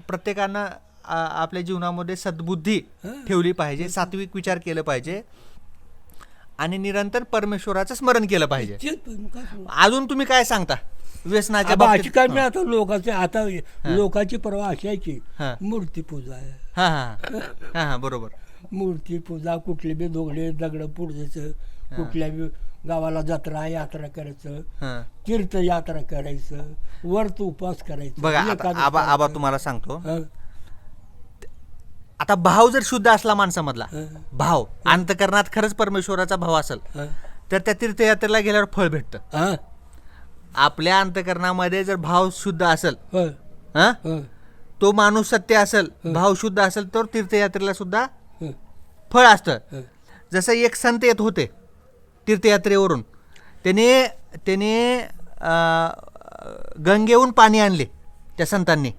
प्रत्येकानं आपल्या जीवनामध्ये सद्बुद्धी ठेवली पाहिजे, सात्विक विचार केलं पाहिजे आणि निरंतर परमेश्वराचं स्मरण केलं पाहिजे. अजून तुम्ही काय सांगता व्यसनाच्या बाबतीत? आता लोकांची परवा असायची मूर्तीपूजा आहे. हा बरोबर, मूर्तीपूजा, कुठले बी दगड पुजायचं, कुठल्या बी गावाला जत्रा यात्रा करायचं, तीर्थयात्रा करायचं, व्रत उपवास करायचं. बघा आबा तुम्हाला सांगतो, आता भाव जर शुद्ध असला माणसामधला, भाव अंतकरणात खरंच परमेश्वराचा भाव असेल तर त्या तीर्थयात्रेला गेल्यावर फळ भेटतं. आपल्या अंतकरणामध्ये जर भाव शुद्ध असेल, तो माणूस सत्य असेल, भाव शुद्ध असेल, तर तीर्थयात्रेला सुद्धा फळ असतं. जसं एक संत येत होते तीर्थयात्रेवरून, त्याने गंगेहून पाणी आणले. त्या संतांनी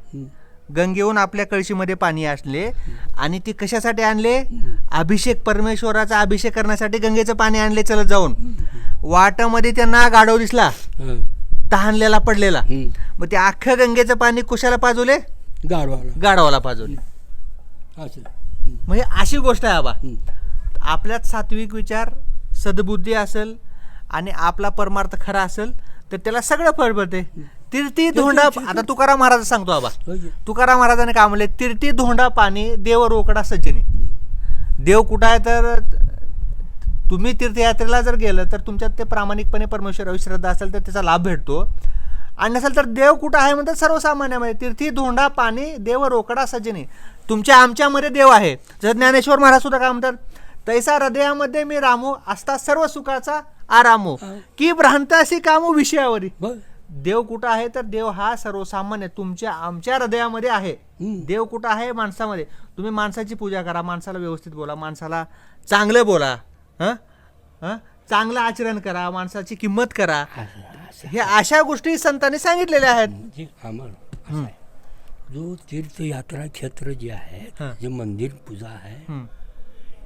गंगेहून आपल्या कळशीमध्ये पाणी आणले आणि ती कशासाठी आणले, अभिषेक, परमेश्वराचा अभिषेक करण्यासाठी गंगेचं पाणी आणले. चलत जाऊन वाटामध्ये त्यांना गाढव दिसला, तहानलेला पडलेला. मग ते अख्खं गंगेचं पाणी कुशाला पाजवले, गाढवाला पाजवले. म्हणजे अशी गोष्ट आहे आबा, आपल्यात सात्विक विचार, सद्बुद्धी असेल आणि आपला परमार्थ खरा असेल तर त्याला सगळं फळ पडते. तीर्थी धोंडा, आता तुकाराम महाराज सांगतो आबा, तुकाराम महाराजांनी काय म्हणले, तीर्थी धोंडा पाणी देव रोकडा सज्जनी. देव कुठं आहे, तर तुम्ही तीर्थयात्रेला जर गेलं तर तुमच्यात ते प्रामाणिकपणे परमेश्वरावर श्रद्धा असेल तर त्याचा लाभ भेटतो, आणि नसेल तर देव कुठं आहे म्हणतात सर्वसामान्यामध्ये. तीर्थी धोंडा पाणी देव रोकडा सज्जनी. आमच्यामध्ये देव आहे. जर ज्ञानेश्वर महाराज सुद्धा काय म्हणतात, तैसा हृदयामध्ये मी रामो असता सर्व सुखाचा आरामो, की भ्रांतासी कामो विषयावरी. देव कुठं आहे, तर देव हा सर्वसामान्य आमच्या हृदयामध्ये आहे. देव कुठं आहे, माणसामध्ये. तुम्ही माणसाची पूजा करा, माणसाला व्यवस्थित बोला, माणसाला चांगलं बोला, चांगलं आचरण करा, माणसाची किंमत करा. हे अशा गोष्टी संतांनी सांगितलेल्या आहेत. जो तीर्थयात्रा क्षेत्र जे आहे, जे मंदिर पूजा आहे,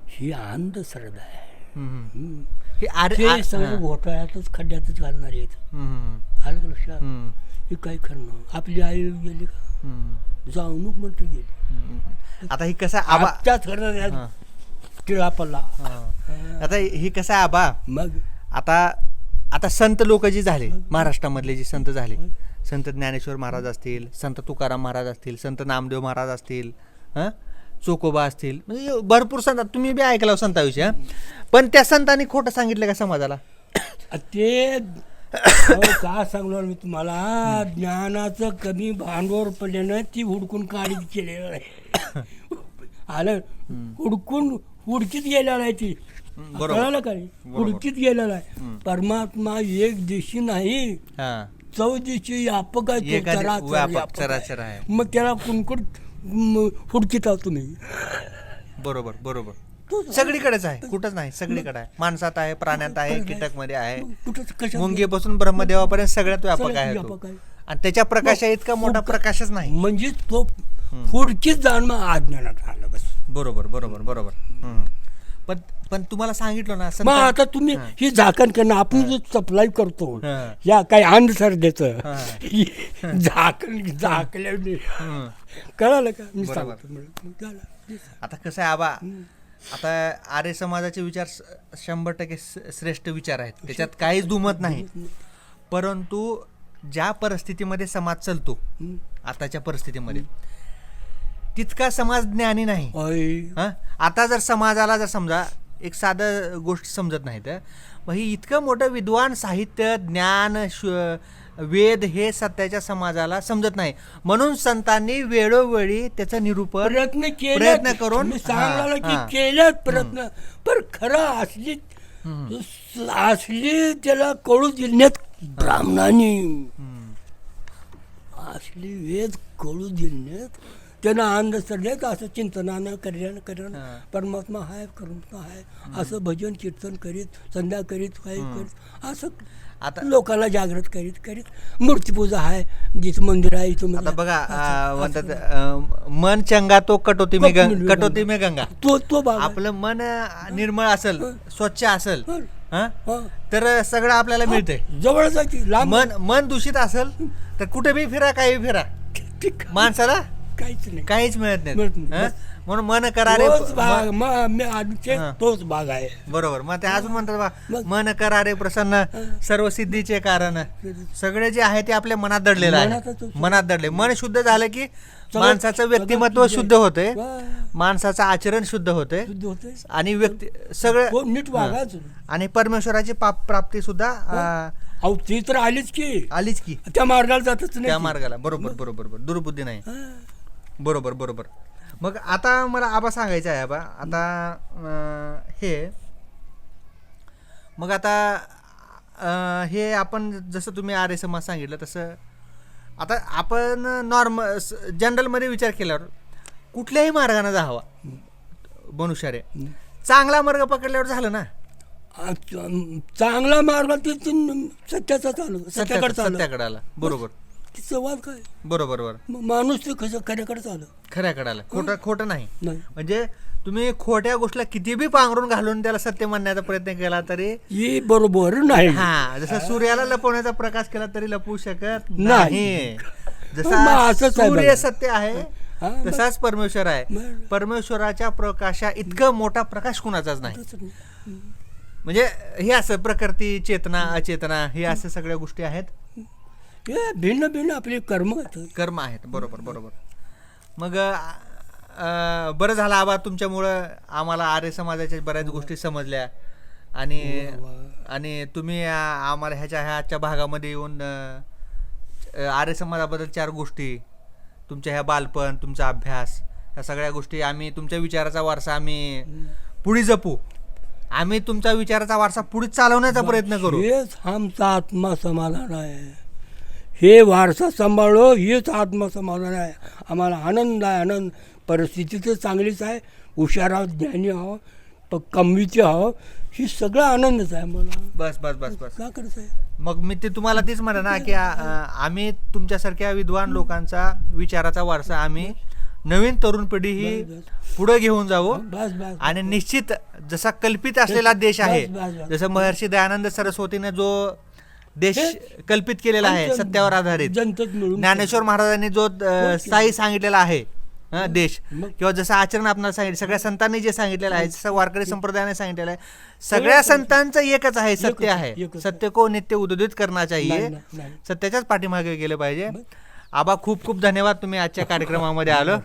ही अंधश्रद्धा आहे. हे सगळं घोटाळ्यातच, खड्ड्यातच घालणार आहेत. आलं लक्षात? हे काय करणं, आपली आई गेली का, जाऊनच म्हणतो गेली. आता ही कसं आबा टिळा पडला. आता ही कसं आबा, मग आता आता संत लोक जी झाले महाराष्ट्रामधले जे संत झाले, संत ज्ञानेश्वर महाराज असतील, संत तुकाराम महाराज असतील, संत नामदेव महाराज असतील, चोकोबा असतील, म्हणजे भरपूर संत तुम्ही बी ऐकलं संताविषयी. पण त्या संतांनी खोटं सांगितलं का समाजाला? ते का सांगणार मी तुम्हाला, ज्ञानाचं कमी भांडवल पडल्यानं ती हुडकून काढीत केलेलं आहे. आलं हुडकीत गेलेला आहे ती, कळालं काय, हुडकीत गेलेला आहे. परमात्मा एक दिवशी नाही, चौदिशी व्यापक आहे, चराचर आहे. मग त्याला कुणकुण हुडकीत आहोत तुम्ही. बरोबर बरोबर, सगळीकडेच आहे, कुठंच नाही, सगळीकडे आहे. माणसात आहे, प्राण्यात आहे, कीटक मध्ये आहे, मुंगीपासून ब्रह्मदेवापर्यंत सगळ्यात व्यापक आहे तो. आणि त्याच्या प्रकाशा इतका मोठा प्रकाशच नाही. म्हणजे तो पुढचीच जाण अज्ञानात आलं बस. बरोबर बरोबर बरोबर. पण तुम्हाला सांगितलं ना, मग आता तुम्ही ही झाकण करणं, आपण जो सप्लाय करतो या काही अंधश्रद्धेचं झाकण झाकल्याने कळालं का मी सांगतो. आता कसं आहे आबा, आता आर्य समाजाचे विचार 100% श्रेष्ठ विचार आहेत, त्याच्यात काहीच दुमत नाही. परंतु ज्या परिस्थितीमध्ये समाज चालतो आताच्या परिस्थितीमध्ये, तितका समाज ज्ञानी नाही. आता जर समाजाला जर समजा एक साधं गोष्ट समजत नाही तर मग ही इतकं मोठं विद्वान साहित्य ज्ञान वेद हे सत्याच्या समाजाला समजत नाही. म्हणून संतांनी वेळोवेळी त्याचा निरूपण प्रयत्न करून केल्यात प्रयत्न, पण खरं असली त्याला कळू दिल्यात ब्राह्मणांनी, असली वेद कळू दिल्यात त्यांना अंधश्रद्धेत असं चिंतनानं करणं परमात्मा हाय करून हाय असं भजन कीर्तन करीत, संध्या करीत, काय करीत, असं आता लोकांना जागृत करीत मूर्तीपूजा आहे, जिथं मंदिर आहे इथं. आता बघा म्हणतात मन चंगा तो कटोती में गंगा. तो आपलं मन निर्मळ असेल, स्वच्छ असेल तर सगळं आपल्याला मिळतंय. जवळ जायची. मन दूषित असेल तर कुठे बी फिरा, काही फिरा, माणसाला काहीच मिळत नाही. म्हणून मन करारे तोच भाग आहे. बरोबर. मग ते अजून म्हणतात मन करारे प्रसन्न सर्व सिद्धीचे कारण. सगळे जे आहे ते आपल्या मनात दडलेलं आहे, मनात दडले. मन शुद्ध झालं की माणसाचं व्यक्तिमत्व शुद्ध होते, माणसाचं आचरण शुद्ध होते आणि व्यक्ती सगळं नीट वागायचं. आणि परमेश्वराची प्राप्ती सुद्धा ती तर आलीच की त्या मार्गाला जातच नाही, त्या मार्गाला. बरोबर बरोबर बरोबर, दुर्बुद्धी नाही. बरोबर बरोबर. मग आता मला आबा सांगायचं आहे आबा, आता हे मग आता हे आपण जसं तुम्ही आर्य समाज सांगितलं तसं आता आपण नॉर्मल जनरलमध्ये विचार केल्यावर कुठल्याही मार्गाने जावा मनुष्याने, चांगला मार्ग पकडल्यावर झालं ना. चांगला मार्ग सत्याकडे आला. बरोबर. संवाद काय. बरोबर बरोबर. माणूस ते कसं खऱ्याकडे आलं, खऱ्याकडे आलं. खोटं नाही. म्हणजे तुम्ही खोट्या गोष्टीला किती बी पांघरून घालून त्याला सत्य म्हणण्याचा प्रयत्न केला तरी बरोबर नाही. जसं सूर्याला लपवण्याचा प्रकाश केला तरी लपवू शकत नाही. जसा सूर्य सत्य आहे तसाच परमेश्वर आहे. परमेश्वराच्या प्रकाशा इतकं मोठा प्रकाश कुणाचाच नाही. म्हणजे हे असं प्रकृती, चेतना, अचेतना हे असं सगळ्या गोष्टी आहेत, भिन्न भिन्न आपले कर्म आहेत. बरोबर बरोबर. मग बरं झालं आबा, तुमच्यामुळं आम्हाला आर्य समाजाच्या बऱ्याच गोष्टी समजल्या आणि तुम्ही आम्हाला ह्या आजच्या भागामध्ये येऊन आर्य समाजाबद्दल 4 गोष्टी, तुमच्या ह्या बालपण, तुमचा अभ्यास, ह्या सगळ्या गोष्टी आम्ही तुमच्या विचाराचा वारसा आम्ही पुढे जपू. आम्ही तुमचा विचाराचा वारसा पुढे चालवण्याचा प्रयत्न करू. हेच आमचा आत्मसमाधान आहे. हे वारसा सांभाळो, हेच आत्मसमाधान आहे. आम्हाला आनंद आहे. आनंद परिस्थिती तर चांगलीच आहे, हुशार आहोत, ज्ञानी आहोत, कमवीचे आहोत, ही सगळं आनंदच आहे मला. बस बस बस बस. का करत आहे. मग मी ते तुम्हाला तेच म्हणा ना की आम्ही तुमच्यासारख्या विद्वान लोकांचा विचाराचा वारसा आम्ही नवीन तरुण पिढी ही पुढे घेऊन जाऊ. आणि निश्चित जसा कल्पित असलेला देश आहे, जसं महर्षी दयानंद सरस्वतीने जो देश कल्पित केलेला आहे सत्यावर आधारित, ज्ञानेश्वर महाराजांनी जो साई सांगितलेला आहे देश, किंवा जसं आचरण आपल्याला सांगितलं, सगळ्या संतांनी जे सांगितलेलं आहे, जसं वारकरी संप्रदायाने सांगितलेलं आहे, सगळ्या संतांचं एकच आहे, सत्य आहे. सत्य को नित्य उदित करना चाहिए, सत्याच्याच पाठीमागे गेलं पाहिजे. आबा खूप खूप धन्यवाद, तुम्ही आजच्या कार्यक्रमामध्ये आलो.